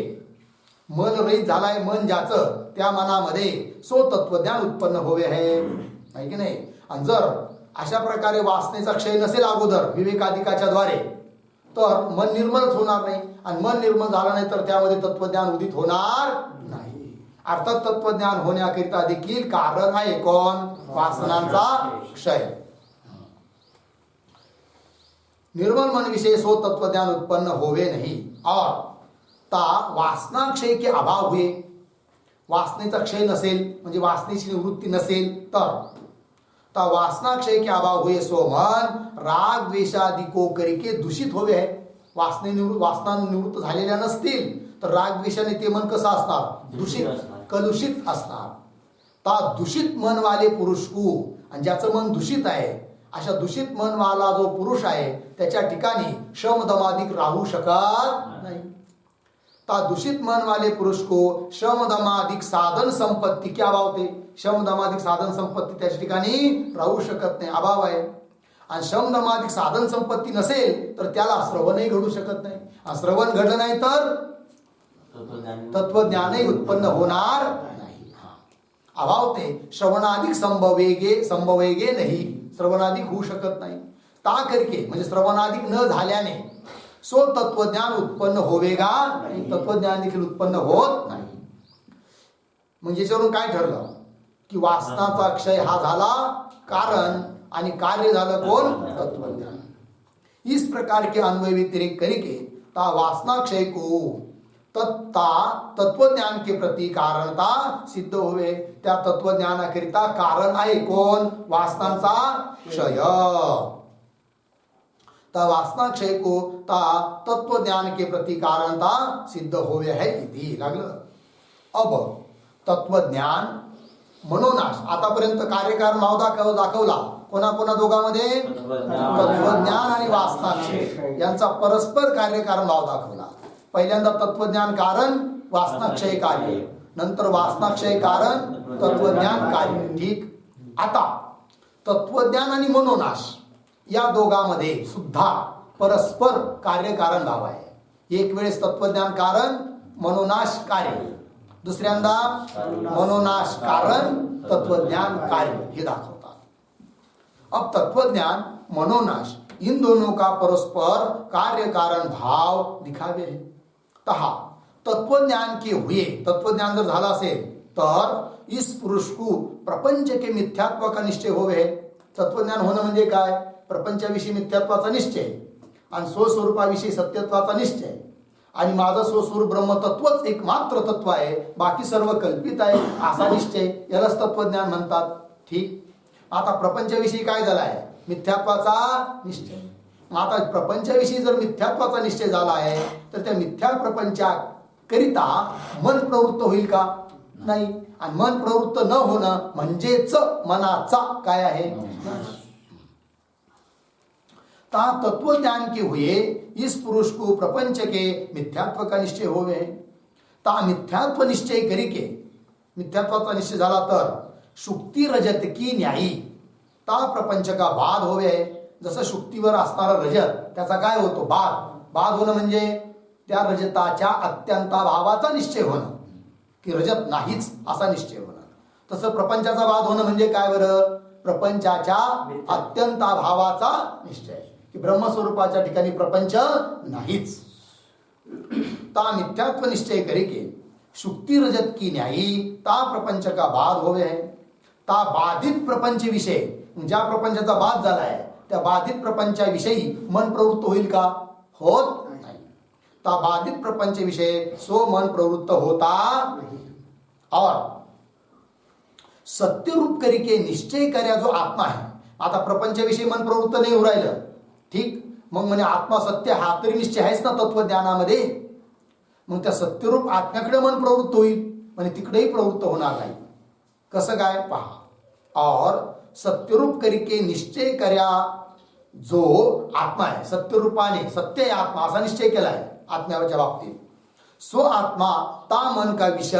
मन रहित झालाय मन ज्याचं, त्या मनामध्ये सो तत्वज्ञान उत्पन्न होवे आहे की नाही. आणि जर अशा प्रकारे वासनेचा क्षय नसेल अगोदर विवेकाधिकाच्या द्वारे, तर मन निर्मलच होणार नाही, आणि मन निर्मल झालं नाही तर त्यामध्ये तत्वज्ञान उदित होणार नाही. अर्थात तत्वज्ञान होण्याकरिता देखील कारण आहे कोण? वासनांचा क्षय. निर्मल मन विषय सो तत्वज्ञान उत्पन्न होवे नहीं और ता वासना क्षय के अभाव हुए. वासनेचा क्षय नसेल म्हणजे वासनेची निवृत्ती नसेल तर वासना क्षय के अभाव हुए सो मन राग द्वेषादि को करके दूषित होवे है. वासना निवृत्त झालेल्या नसतील तर राग द्वेषाने ते मन कसं असणार? दूषित, कलुषित असणार. ता दूषित मन वाले पुरुष को, आणि ज्याचं मन दूषित आहे अशा दूषित मन वाला जो पुरुष आहे त्याच्या ठिकाणी शम दमादिक राहू शकत नाही. ता दूषित मन वाले पुरुष को शम दमादिक साधन संपत्ती क्या अभाव? शम दमादिक साधन संपत्ती त्याच्या ठिकाणी राहू शकत नाही, अभाव आहे. आणि शम दमादिक साधन संपत्ती नसेल तर त्याला श्रवणही घडू शकत नाही. आणि श्रवण घडलं नाही तर तत्वज्ञानही उत्पन्न होणार नाही. अभाव ते श्रवणाधिक संभवेगे नाही, श्रवणाधिक होऊ शकत नाही. ता करके म्हणजे श्रवणाधिक न झाल्याने सो तत्वज्ञान उत्पन्न होवेगा, तत्वज्ञान देखील उत्पन्न होत नाही. म्हणजे याच्यावरून काय ठरलं की वासनाचा क्षय हा झाला कारण, आणि कार्य झालं कोण? तत्वज्ञान. इस प्रकार के अन्वय व्यतिरेक करके ता वासना क्षय को तत्वज्ञान के प्रति कारणता सिद्ध हुए. त्या तत्वज्ञानाकरिता कारण आहे कोण? वासनांचा क्षय. ता वासना क्षय को ता तत्वज्ञान के प्रति कारणता सिद्ध हुए है इति लागलं. अब तत्वज्ञान मनोनाश. आतापर्यंत कार्यकारण भाव दाखवला कोणा दोघांमध्ये? तत्वज्ञान आणि वासना क्षय यांचा परस्पर कार्यकारण भाव दाखवला. पहिल्यांदा तत्वज्ञान कारण, वासनाक्षय कार्य, नंतर वासनाक्षय कारण, तत्वज्ञान कार्य. ठीक. आता तत्वज्ञान आणि मनोनाश या दोघांमध्ये सुद्धा परस्पर कार्यकारण भाव आहे. एक वेळेस तत्वज्ञान कारण, मनोनाश कार्य, दुसऱ्यांदा मनोनाश कारण, तत्वज्ञान कार्य हे दाखवतात. अब तत्वज्ञान मनोनाश इन दोनों का परस्पर कार्य कारण भाव दिखावे है. तहा तत्वज्ञान के हुए, तत्वज्ञान जर झाला असेल तर इस पुरुष को प्रपंच के मिथ्यात्व का निश्चय होवे. तत्वज्ञान होणं म्हणजे काय? प्रपंचाविषयी मिथ्यात्वाचा निश्चय आणि स्वस्वरूपाविषयी सत्यत्वाचा निश्चय, आणि माझं स्वस्वरूप ब्रह्मतत्वच एकमात्र तत्व आहे, बाकी सर्व कल्पित आहे असा निश्चय, यालाच तत्वज्ञान म्हणतात. ठीक. आता प्रपंचाविषयी काय झाला आहे? मिथ्यात्वाचा निश्चय. आता प्रपंचाविषयी जर मिथ्यात्वाचा निश्चय झाला आहे तर त्या मिथ्या प्रपंचाकरिता मन प्रवृत्त होईल का? नाही. आणि मन प्रवृत्त न होणं म्हणजेच मनाचा काय आहे? ता तत्वज्ञान के हुए इस पुरुष को प्रपंच के मिथ्यात्व का निश्चय होवे. ता मिथ्यात्व निश्चय करिके, मिथ्यात्वाचा निश्चय झाला तर शुक्ती रजत की न्यायी ता प्रपंच का बाद होवे. जसं शुक्तीवर असणारा रजत त्याचा काय होतो? बाद होणं म्हणजे त्या रजताच्या अत्यंताभावाचा निश्चय होणं, की रजत नाहीच असा निश्चय होणं. तसं प्रपंचाचा बाद होणं म्हणजे काय बरं? प्रपंचाच्या अत्यंताभावाचा निश्चय, की ब्रह्मस्वरूपाच्या ठिकाणी प्रपंच नाहीच. ता मिथ्यात्व निश्चय करिके शुक्ती रजत की न्यायी ता प्रपंच का बाद होवे है. ता बाधित प्रपंच विषय, ज्या प्रपंचाचा बाद झालाय त्या बाधित प्रपंचाविषयी मन प्रवृत्त होईल का? होत नाही. ता बाधित प्रपंच विषय सो मन प्रवृत्त होता और सत्यरूप करिके निश्चय कर्या जो आत्मा आहे. आता प्रपंचाविषयी मन प्रवृत्त नाही होऊ राहिलं. ठीक. मग म्हणे आत्मा सत्य हा तरी निश्चय आहेच ना तत्वज्ञानामध्ये. मग त्या सत्यरूप आत्म्याकडे मन प्रवृत्त होईल, म्हणजे तिकडेही प्रवृत्त होणार नाही. कसं काय? पहा. और सत्यरूप करके निश्चय कर्या जो आत्मा आहे, सत्यरूपाने सत्य आहे आत्मा असा निश्चय केला आहे आत्म्याच्या बाबतीत. सो आत्मा ता मन का विषय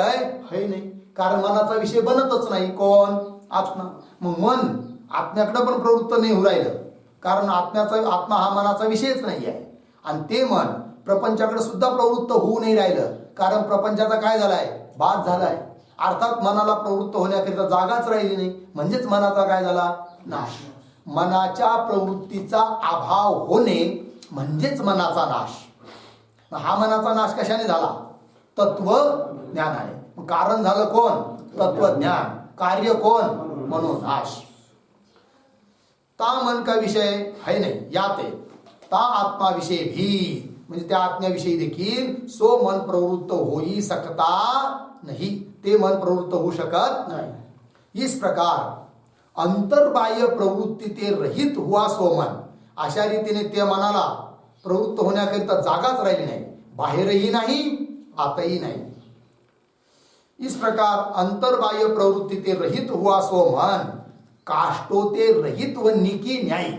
है नाही, कारण मनाचा विषय बनतच नाही. कोण? आत्मा. मग मन आत्म्याकडे पण प्रवृत्त नाही होऊ राहिलं, कारण आत्मा हा मनाचा विषयच नाही आहे. आणि ते मन प्रपंचाकडे सुद्धा प्रवृत्त होऊ नाही राहिलं, कारण प्रपंचाचा काय झालाय? बाद झालाय. अर्थात मनाला प्रवृत्त होण्याकरिता जागाच राहिली नाही, म्हणजेच मनाचा काय झाला? नाश. मनाच्या प्रवृत्तीचा अभाव होणे म्हणजेच मनाचा नाश. हा मनाचा नाश कशाने झाला? तत्व ज्ञानाने. कारण झालं कोण? तत्वज्ञान. कार्य कोण? मनोनाश. ता मन का विषय है नाही यात आहे. ता आत्माविषयी भी म्हणजे त्या आत्म्याविषयी देखील सो मन प्रवृत्त होई सकता नाही. ते मन प्रवृत्त होऊ शकत नाही. इस प्रकार अंतर्बाह्य प्रवृत्ती ते रहित हुआ सो मन. अशा रीतीने त्या मनाला प्रवृत्त होण्याकरिता जागाच राहिली नाही. बाहेरही नाही, आतही नाही. इस प्रकार अंतर्बाह्य प्रवृत्ती ते रहित हुआ सो मन काष्टो ते रहित व निकी न्याय.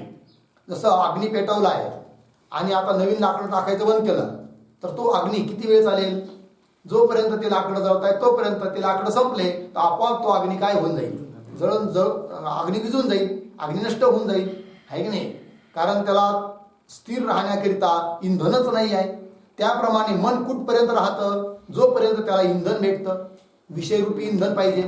जसं अग्नी पेटवला आहे आणि आता नवीन लाकडं टाकायचं बंद केलं तर तो अग्नी किती वेळ चालेल? जोपर्यंत ते लाकडं जळत आहे तोपर्यंत ते लाकडं संपले तर आपोआप तो अग्नी काय होऊन जाईल? अग्नी विजून जाईल, अग्नी नष्ट होऊन जाईल, आहे की नाही? कारण त्याला स्थिर राहण्याकरिता इंधनच नाही आहे. त्याप्रमाणे मन कुठपर्यंत राहतं? जोपर्यंत त्याला इंधन भेटतं. विषयरूपी इंधन पाहिजे,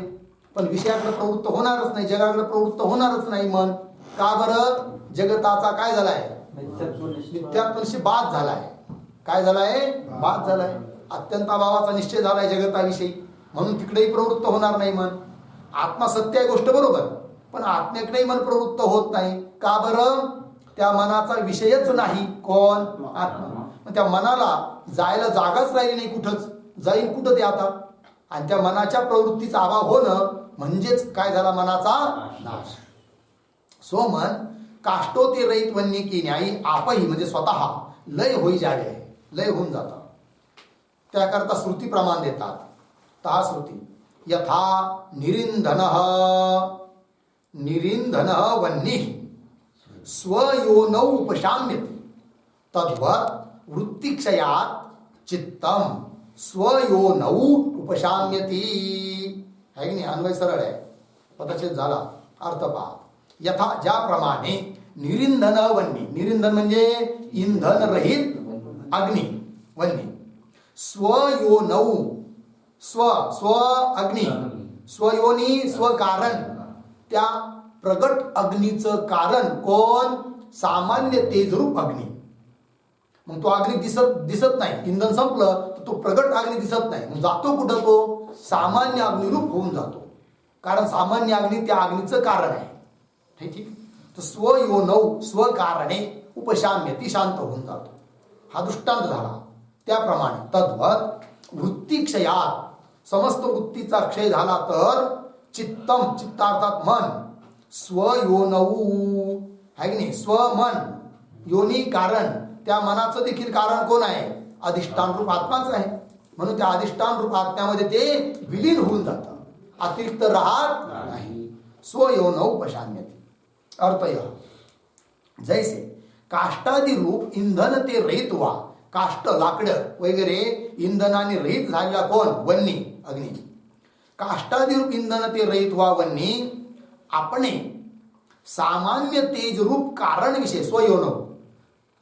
पण विषयाकडे प्रवृत्त होणारच नाही, जगाकडे प्रवृत्त होणारच नाही मन. का बरं? जगताचा काय झालाय? नित्यात्मशी बाद झालाय. काय झालाय? बाद झालाय. अत्यंताभावाचा निश्चय झालाय जगताविषयी, म्हणून तिकडेही प्रवृत्त होणार नाही मन. आत्मा सत्य आहे गोष्ट बरोबर, पण आत्म्याकडेही मन प्रवृत्त होत नाही. का बरं? त्या मनाचा विषयच नाही. कोण? आत्मा. मग त्या मनाला जायला जागाच राहिली नाही. कुठंच जाईल कुठं ते आता? आणि त्या मनाच्या प्रवृत्तीचा अभाव होणं म्हणजेच काय झाला? मनाचा नाश. सो मन काष्टो ते रहित वन्य की न्यायी आपही म्हणजे स्वतः लय होई जावे आहे. लय होऊन जातं. त्याकरता श्रुती प्रमाण देतात. ता श्रुती यथा निरिंधन वन्नी स्वयोनौ उपशाम्यते तद्वत् वृत्तिक्षयात चित्तम स्वयोनौ उपशाम्यती. है की नाही? अन्वय सरळ आहे, पदच्छेद झाला. अर्थ पहा. यथा ज्याप्रमाणे निरिंधन वन्नी. निरिंधन म्हणजे इंधन रहित अग्नी. वन्नी स्वयोनौ. स्व अग्नी, स्वयोनी स्वकारण. त्या प्रगट अग्नीचं कारण कोण? सामान्य तेजरूप अग्नी. मग तो अग्नी दिसत नाही. इंधन संपलं तर तो प्रगट अग्नी दिसत नाही. मग जातो कुठं? तो सामान्य अग्निरूप होऊन जातो. कारण सामान्य अग्नी त्या अग्नीचं कारण आहे. ठीक. तर स्वयोनौ स्वकारणे उपशाम्य ती शांत होऊन जातो. हा दृष्टांत झाला. त्याप्रमाणे तद्वत वृत्तिक्षयात समस्त वृत्तीचा क्षय झाला तर चित्तम चित्तार्थात मन स्वयोनौ आहे की नाही? स्वमन योनी कारण. त्या मनाचं देखील कारण कोण आहे? अधिष्ठान रूप आत्माच आहे. म्हणून त्या अधिष्ठान रूप आत्म्यामध्ये ते विलीन होऊन जातं, अतिरिक्त राहत नाही. स्वयोनौ उपशाम्यते. अर्थ यह जैसे काष्टादी रूप इंधन ते रहित व्हा. काष्ट लाकडं वगैरे इंधनाने रहित झालेला कोण? वन्नी अग्नी. काष्टादी रूप इंधन ते रहित व्हा वन्नी आपणे सामान्य तेज रूप कारण विषय स्वयोनौ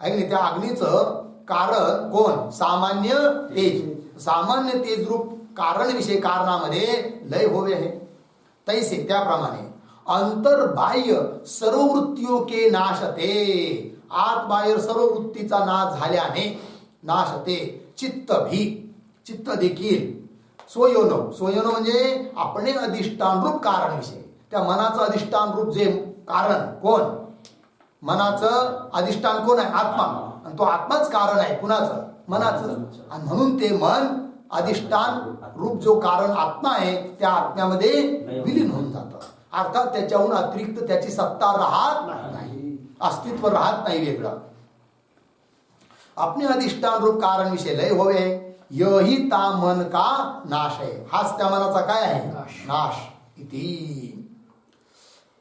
आहे की नाही? त्या अग्नीचं कारण कोण? सामान्य तेज. सामान्य तेज रूप कारण विषय कारणामध्ये लय होवे आहे. तैसे त्याप्रमाणे अंतर्बाह्य सर्व वृत्तियों के नाशते. आत बाहेर सर्व वृत्तीचा नाश झाल्याने नाशते चित्त भी. चित्त देखील स्वयोनौ. स्वयोनौ म्हणजे आपणे अधिष्ठान रूप कारण विषय. त्या मनाचं अधिष्ठान रूप जे कारण कोण? मनाचं अधिष्ठान कोण आहे? आत्मा. आणि तो आत्माच कारण आहे. कुणाचं? मनाचं. आणि म्हणून ते मन अधिष्ठान रूप जो कारण आत्मा आहे त्या आत्म्यामध्ये विलीन होऊन जातं. अर्थात त्याच्याहून अतिरिक्त त्याची सत्ता राहत नाही, अस्तित्व राहत नाही वेगळं. अपने अधिष्ठान रूप कारण विषय लय होवे यही ता मन का नाश है. हाच त्या मनाचा काय आहे? नाश इति.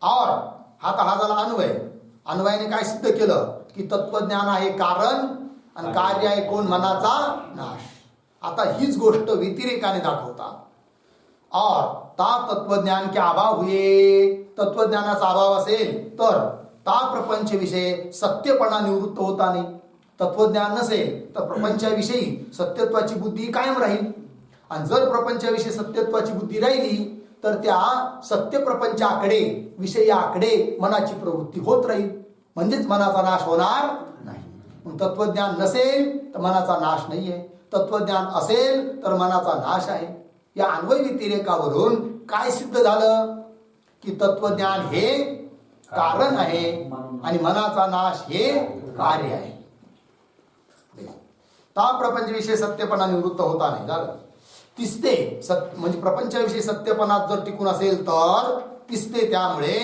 और हा झाला अन्वय. अन्वयाने काय सिद्ध केलं की तत्वज्ञान आहे कारण आणि कार्य आहे कोण? मनाचा नाश. आता हीच गोष्ट व्यतिरेकाने दाखवतात. और ता तत्वज्ञान के अभाव हुए. तत्वज्ञानाचा अभाव असेल तर ता प्रपंच विषय सत्यपणा निवृत्त होता नाही. तत्वज्ञान नसेल तर प्रपंचाविषयी सत्यत्वाची बुद्धी कायम राहील. आणि जर प्रपंचाविषयी सत्यत्वाची बुद्धी राहिली तर त्या सत्य प्रपंचाकडे विषयाकडे मनाची प्रवृत्ती होत राहील. म्हणजेच मनाचा नाश होणार नाही. मग तत्वज्ञान नसेल तर मनाचा नाश नाही आहे. तत्वज्ञान असेल तर मनाचा नाश आहे. या अन्वय व्यतिरेकावरून काय सिद्ध झालं की तत्वज्ञान हे कारण आहे आणि मनाचा नाश हे कार्य आहे. ता प्रपंचविषयी सत्यपणा निवृत्त होता नाही झालं. तिसते म्हणजे प्रपंचाविषयी सत्यपणात जर टिकून असेल तर तिसते त्यामुळे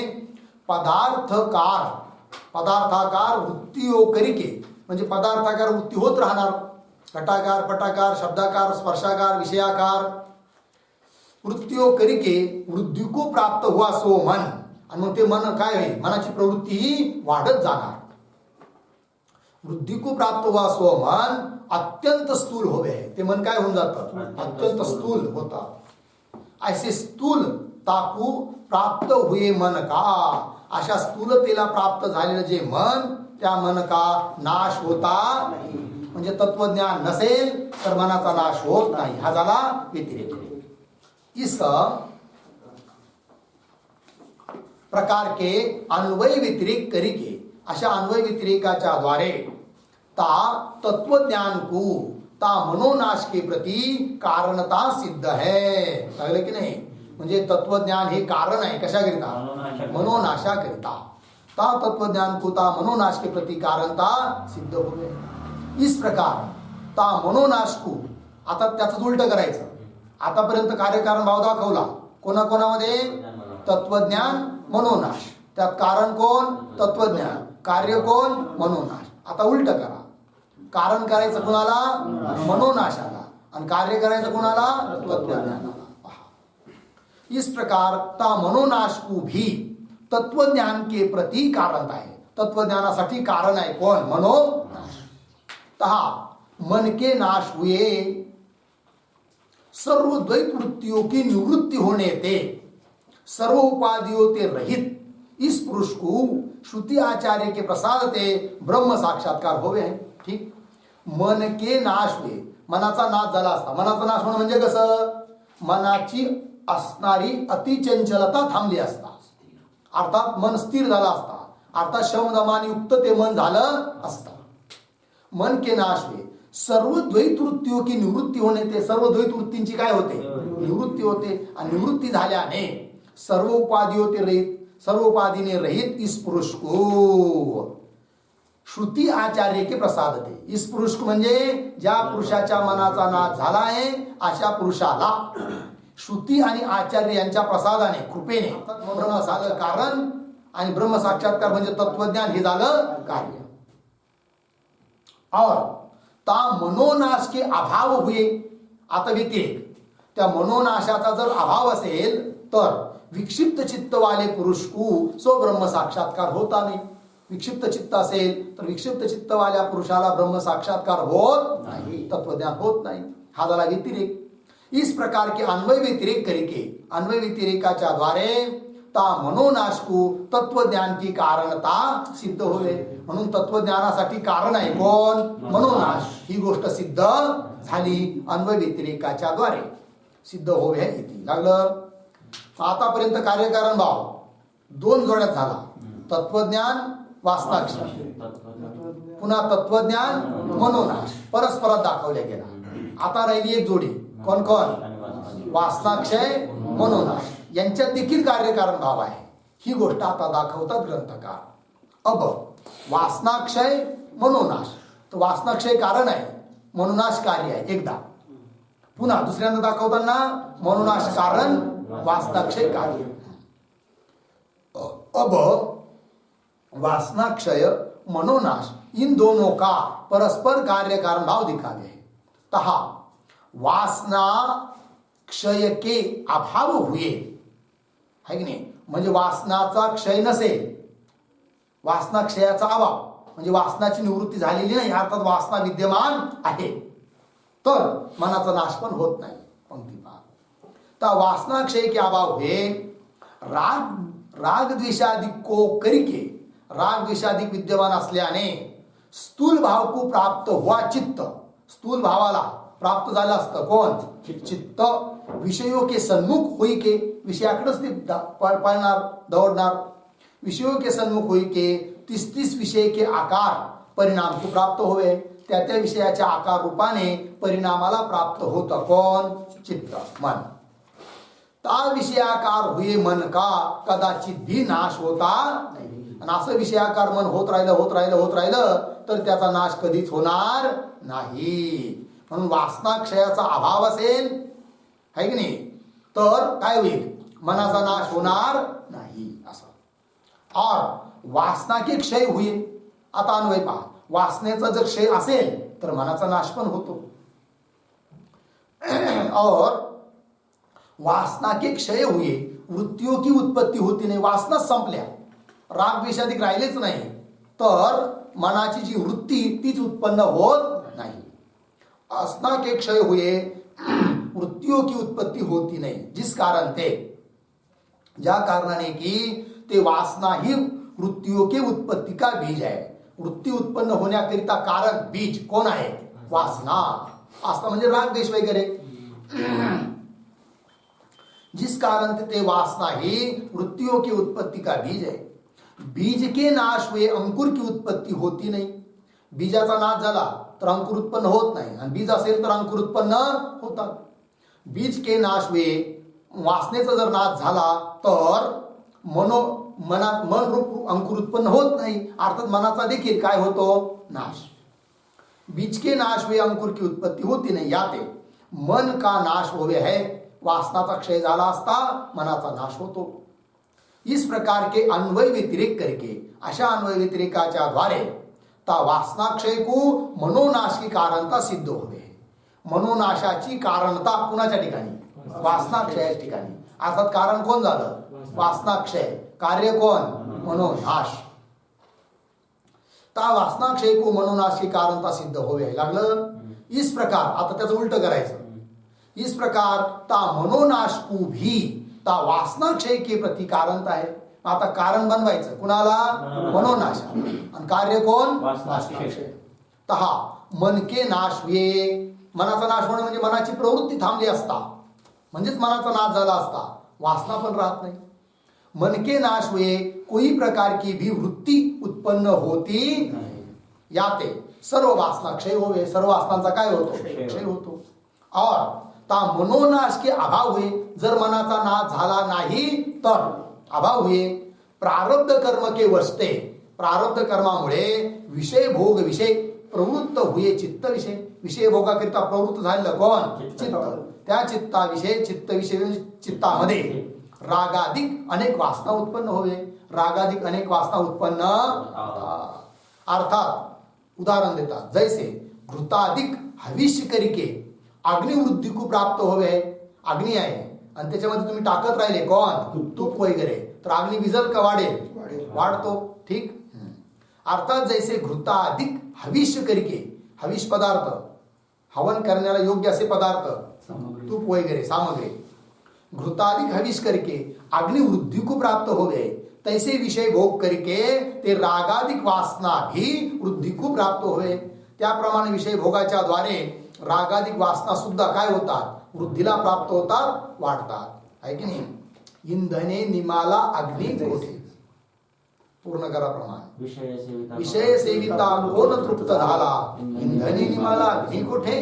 पदार्थाकार वृत्तियोकरिके म्हणजे पदार्थाकार वृत्ती होत राहणार. घटाकार, पटाकार, शब्दाकार, स्पर्शाकार, विषयाकार वृत्तियोकरिके वृद्धी को प्राप्त हुआ सो मन. आणि मग ते मन काय आहे, मनाची प्रवृत्ती ही वाढत जाणार. वृद्धी को प्राप्त हुआ सो मन अत्यंत स्थूल होवे. ते मन काय होऊन जातं, अत्यंत स्थूल होता. ऐसे स्थूल ताकू प्राप्त हुए मन का, अशा स्थूलतेला प्राप्त झालेलं जे मन, त्या मन का नाश होता म्हणजे तत्वज्ञान नसेल तर मनाचा नाश होत नाही. हा झाला व्यतिरेक. इस प्रकार के अन्वय व्यतिरेक करिके, अशा अन्वय व्यतिरेकाच्या द्वारे ता तत्वज्ञान को ता मनोनाश के प्रति कारणता सिद्ध है. कळलं की नाही. म्हणजे तत्वज्ञान हे कारण आहे कशाकरिता, मनोनाशाकरिता. ता तत्वज्ञान को ता मनोनाश के प्रति कारणता सिद्ध होवे. इस प्रकार ता मनोनाश को, आता त्याचं उलट करायचं. आतापर्यंत कार्यकारण भाव दाखवला कोणाकोणामध्ये, तत्वज्ञान, मनोनाश. त्यात कारण कोण, तत्वज्ञान. कार्य कोण, मनोनाश. आता उलट करा. कारण करायचं कोणाला, मनोनाशाला. आणि कार्य करायचं कोणाला, तत्वज्ञानाला. इस प्रकार ता मनोनाश को भी तत्वज्ञान के प्रति कारण आहे. तत्वज्ञानासाठी कारण आहे कोण, मनोनाश. तहा मन के नाश हुए सर्व द्वैत वृत्तियों की निवृत्ति होने ते सर्व उपाधियों ते रहित इस पुरुष को श्रुति आचार्य के प्रसाद ते ब्रह्म साक्षात्कार होवे. ठीक. मन के नाश हुए, मनाचा नाश झाला असता. मनाचा नाश होणं म्हणजे कसं, मनाची असणारी अतिचंचलता थांबली असता. अर्थात मन स्थिर झाला असता. अर्थात शमदमान युक्त ते मन झालं असतं. मन के नाश हुए सर्व द्वैत वृत्तियों की निवृत्ती होणे ते सर्व द्वैत वृत्तींची काय होते, निवृत्ती होते. आणि निवृत्ती झाल्याने सर्व उपाधियों ते रहित, सर्व उपाधीने रहित इस पुरुष को श्रुती आचार्य के प्रसाद थे. इस पुरुष को म्हणजे ज्या पुरुषाच्या मनाचा नाश झाला आहे अशा पुरुषाला श्रुती आणि आचार्य यांच्या प्रसादाने, कृपेने ब्रह्म झालं कारण आणि ब्रह्म साक्षात्कार म्हणजे तत्वज्ञान हे झालं कार्य. और ता मनोनाश के अभाव हुए. आता व्यतिरेक, त्या मनोनाशाचा जर अभाव असेल तर विक्षिप्त चित्त वाले पुरुष को सो ब्रह्म साक्षात्कार होता नहीं. विक्षिप्त चित्त असेल तर विक्षिप्त चित्त वाल्या पुरुषाला ब्रह्म साक्षात्कार होत नाही, तत्वज्ञान होत नाही. हा झाला व्यतिरेक. इस प्रकार के अन्वय व्यतिरेक करके, अन्वय व्यतिरेकाच्या द्वारे ता मनोनाश को तत्वज्ञान की कारणता सिद्ध होवे. म्हणून तत्वज्ञानासाठी कारण आहे कोण, मनोनाश. ही गोष्ट सिद्ध झाली अन्वय व्यतिरेकाच्या द्वारे. सिद्ध होवे इति लागलं. आतापर्यंत कार्यकारण भाव दोन जोड्यात झाला. तत्वज्ञान, वासनाक्षय. पुन्हा तत्वज्ञान, मनोनाश परस्परात दाखवल्या गेला. आता राहिली एक जोडी. कोण कोण, वासनाक्षय, मनोनाश. यांच्यात देखील कार्यकारण भाव आहे. ही गोष्ट आता दाखवतात ग्रंथकार. अब वासनाक्षय, मनोनाश. तर वासनाक्षय कारण आहे, मनोनाश कार्य आहे. एकदा पुन्हा दुसऱ्यांदा दाखवताना मनोनाश कारण, वासनाक्षय कार्य. अब वासनाक्षय, मनोनाश इन दोनों का परस्पर कार्य कारण भाव दिखा गए. तहा वासना क्षय के अभाव हुए, है की नाही. म्हणजे वासनाचा क्षय नसेल, वासना क्षयाचा अभाव म्हणजे वासनाची निवृत्ती झालेली नाही, अर्थात वासना विद्यमान आहे, तर मनाचा नाश पण होत नाही. पंक्ती पहा. तर वासना क्षय के अभाव हुए राग द्वेषादि को करके, राग द्वेषादि विद्यमान असल्याने स्थूल भाव को प्राप्त हुआ चित्त, स्थूल भावाला प्राप्त झालं असतं कोण, चित्त. विषयों के सन्मुख होई के, विषयाकडेच ते पळणार, दौडणार. विषयों के सन्मुख होई के 30 विषय के आकार परिणाम को प्राप्त होवे. त्या विषयाच्या आकार रूपाने परिणामाला प्राप्त होतं कोण, चित्त, मन. ता विषयाकार हुए मन का कदाचित भी नाश होता नाही. आणि असं विषयाकार मन होत राहिलं तर त्याचा नाश कधीच होणार नाही. म्हणून वासना क्षयाचा अभाव असेल है की नाही तर काय होईल, मनाचा नाश होणार नाही असं. और वासना के क्षय हुए, आता अन्वय पहा, वासनेचा जर क्षय असेल तर मनाचा नाश पण होतो. और वासना के क्षय हुए वृत्तियों की उत्पत्ती होती नाही. वासना संपल्या, राग द्वेषाधिक राहिलेच नाही तर मनाची जी वृत्ती तीच उत्पन्न होत नाही. वासना के क्षय हुए वृत्तियों की उत्पत्ती होती नाही, जिस कारण ते, ज्या कारणाने की ते वासना ही वृत्तियों के उत्पत्ति का बीज है. वृत्ती उत्पन्न होण्याकरिता कारण बीज कोण आहे, वासना. वासना म्हणजे राग द्वेष वगैरे. जिस कारण ते वासना ही वृत्तियों की उत्पत्ति का बीज है. बीज के नाश हुए अंकुर की उत्पत्ती होती नाही. बीजाचा नाश झाला तर अंकुर उत्पन्न होत नाही, आणि बीज असेल तर अंकुर उत्पन्न होतात. बीज के नाश हुए, वासनेचा जर नाश झाला तर मनात मन रूप अंकुर उत्पन्न होत नाही, अर्थात मनाचा देखील काय होतो, नाश. बीज के नाश हुए अंकुर की उत्पत्ती होती नाही, याते मन का नाश होवे है. वासनाचा क्षय झाला असता मनाचा नाश होतो. इस प्रकार के अन्वय व्यतिरेक करके, अशा अन्वय व्यतिरेकाच्या द्वारे ता वासना क्षय को मनोनाश की कारणता सिद्ध होवे. मनोनाशाची कारणता कुणाच्या ठिकाणी, वासना क्षयाच्या ठिकाणी. अर्थात कारण कोण झालं, वासना क्षय. कार्य कोण, मनोनाश. ता वासना क्षय को मनोनाश की कारणता सिद्ध होवे लागलं. इस प्रकार, आता त्याचं उलट करायचं. इस प्रकार ता मनोनाश को भी ता वासना क्षय के प्रति कारणता है. आता कारण बनवायचं कुणाला, मनोनाश. आणि कार्य कोण, वासना क्षय. तहा मन के नाश हुए, मनाचा नाश होणं म्हणजे मनाची प्रवृत्ती थांबली असता, म्हणजेच मनाचा नाश झाला असता, वासना पण राहत नाही. मन के नाश हुए कोई प्रकार की भी वृत्ती उत्पन्न होती नाही. याते सर्व वासना क्षय होवे, सर्व वासनांचा काय होतो, क्षय होतो. और ता मनोनाश के अभाव हुए, जर मनाचा नाश झाला नाही तर अभाव हुए प्रारब्ध कर्म के वस्ते, प्रारब्ध कर्मामुळे विषय भोग विषय प्रवृत्त हुए चित्त विषय. विषय भोगाकरिता प्रवृत्त झालेलं कोण, चित्त. त्या चित्ताविषयी, चित्त विषय चित्तामध्ये रागाधिक अनेक वासना उत्पन्न होवे. रागाधिक अनेक वासना उत्पन्न, अर्थात उदाहरण देतात, जैसे घृताधिक हविष्य करिके अग्निवृद्धी को प्राप्त होवे. अग्नी आहे आणि त्याच्यामध्ये तुम्ही टाकत राहिले कोण, तूप वगैरे, तर अग्नी विजल का वाढेल, वाढतो. ठीक. अर्थात जैसे घृताधिक हविष्य करिके, हविष पदार्थ, हवन करण्याला योग्य असे पदार्थ, तूप वगैरे सामग्री, घृताधिक हविष करके अग्निवृद्धि को प्राप्त हो गए, तैसे विषय भोग करके ते रागाधिक वासना भी वृद्धि को प्राप्त होए. त्याप्रमाणे विषय भोगाच्या द्वारे रागाधिक वासना सुद्धा काय होतात, वृद्धीला प्राप्त होतात, वाढतात. आहे की नाही. इंधने निमाला अग्नी कोठे, पूर्ण करा प्रमाण. विषय सेविता कोण तृप्त झाला, इंधने निमाला अग्नी कोठे.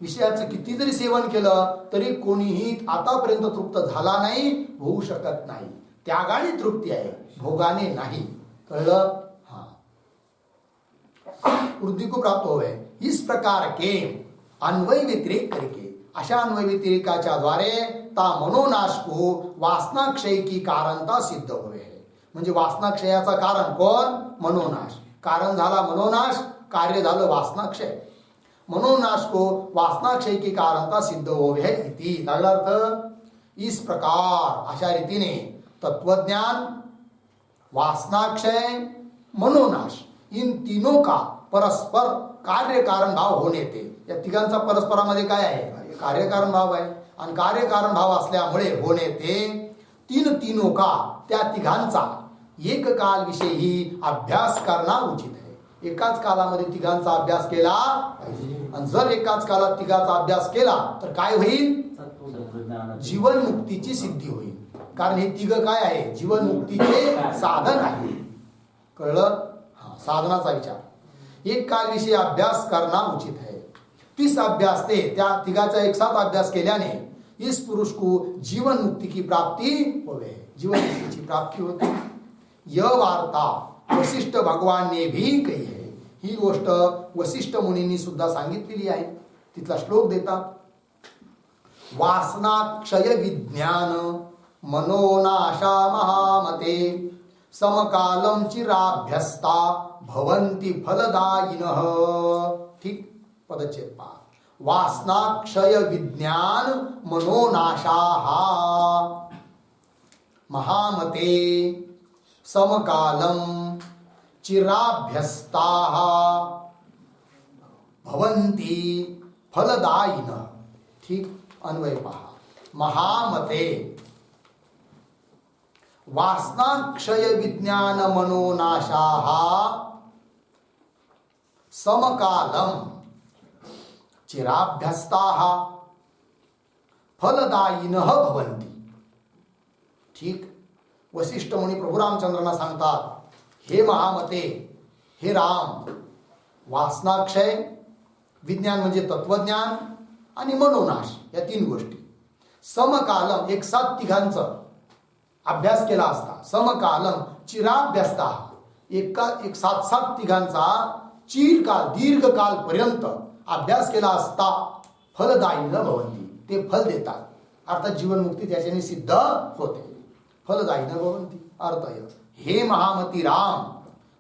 विषयाचं किती जरी सेवन केलं तरी कोणीही आतापर्यंत तृप्त झाला नाही, होऊ शकत नाही. त्यागाने तृप्ती आहे, भोगाने नाही. कळलं. वृद्धि को प्राप्त होवे. इस प्रकार के अन्वय व्यतिरेक करके, अशा अन्वय व्यतिरेकाच्या द्वारे ता मनोनाश को वासना क्षय की कारणता सिद्ध होवे. म्हणजे वासना क्षयाचा कारण कोण, मनोनाश. कारण झाला मनोनाश, कार्य झालं वासना क्षय. मनोनाश को वासना क्षय की कारणता सिद्ध होवे इति. लागला अर्थ. इस प्रकार, अशा रीतीने तत्वज्ञान, वासनाक्षय, मनोनाश, इन तीनों का परस्पर कार्य कारण भाव होणे ते. या तिघांचा परस्परामध्ये काय आहे, कार्यकारण भाव आहे. आणि कार्यकारण भाव असल्यामुळे होणे ते तीनों का, त्या तिघांचा एक काल विषयी अभ्यास करना उचित आहे. एकाच कालामध्ये तिघांचा अभ्यास केला पाहिजे. आणि जर एकाच कालात तिघांचा अभ्यास केला तर काय होईल, जीवन मुक्तीची सिद्धी होईल. कारण हे तिघ काय आहे, जीवन मुक्तीचे साधन आहे. कळलं. साधनाचा विचार. एक काल विषयी अभ्यास करना उचित है. तीस अभ्यास ते, त्या तिघाचा एक साथ अभ्यास केल्याने इस पुरुष को जीवन मुक्ति की प्राप्ति होवे, जीवन मुक्ति की प्राप्ति होती। यह वार्ता वशिष्ठ भगवान ने भी कही है. ही गोष्ट वशिष्ठ मुनींनी सुद्धा सांगितलेली आहे. तिथला श्लोक देतात. वासना क्षय विज्ञान मनोनाशा महामते समकालम चिराभ्यस्ता भवन्ति फलदायिनः. ठीक पदच्छेद पहा. वासना क्षय विज्ञान मनोनाशाः महामते समकालम चिराभ्यस्ताः भवन्ति फलदायिनः. ठीक अन्वय पहा. महामते वासना क्षय विज्ञान मनोनाशाः समकालम चिराभ्यस्ताः फलदायिनः भवन्ति. ठीक. वशिष्ठ मुनी प्रभू रामचंद्रांना सांगतात, हे महामते, हे राम, वासनाक्षय, विज्ञान म्हणजे तत्वज्ञान, आणि मनोनाश या तीन गोष्टी समकालम एक साथ तिघांचा अभ्यास केला असता. समकालम चिराभ्यस्ता एक सात तिघांचा चिरकाल दीर्घकाल पर्यंत अभ्यास केला असता फलदायिनः भवन्ति, ते फल देतात. अर्थात जीवनमुक्ती त्याच्याने सिद्ध होते. फलदायिनः भवन्ति. अर्थ हे महामती राम,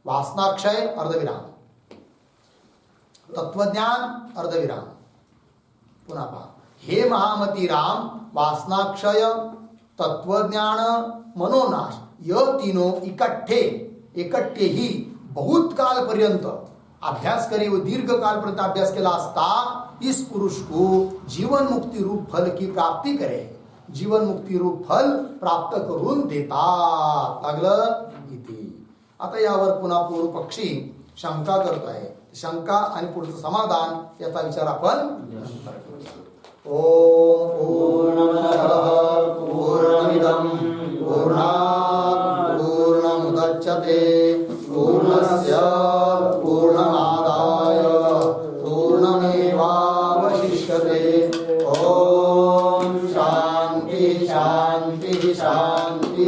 वासनाक्षय अर्धविराम, तत्वज्ञान अर्धविराम. पुन्हा पहा. हे महामती राम, वासनाक्षय, तत्वज्ञान, मनोनाश, यह तीनों इकट्ठे ही बहुत काल पर्यंत अभ्यास करे व दीर्घ काल पर्यंत अभ्यास केला असता इस पुरुष को जीवन मुक्ति रूप फल की प्राप्ति करे, जीवन मुक्ती रूप फल प्राप्त करून देतात. लागलं इथे. आता यावर पुन्हा पूर्व पक्षी शंका करतो आहे. शंका आणि पुढचं समाधान याचा विचार आपण नंतर करूया. ओम पूर्णमदः पूर्णमिदं पूर्णात् पूर्णमुदच्यते पूर्णस्य पूर्णमादाय पूर्णमेवावशिष्यते. ओम शांति शांति शांति.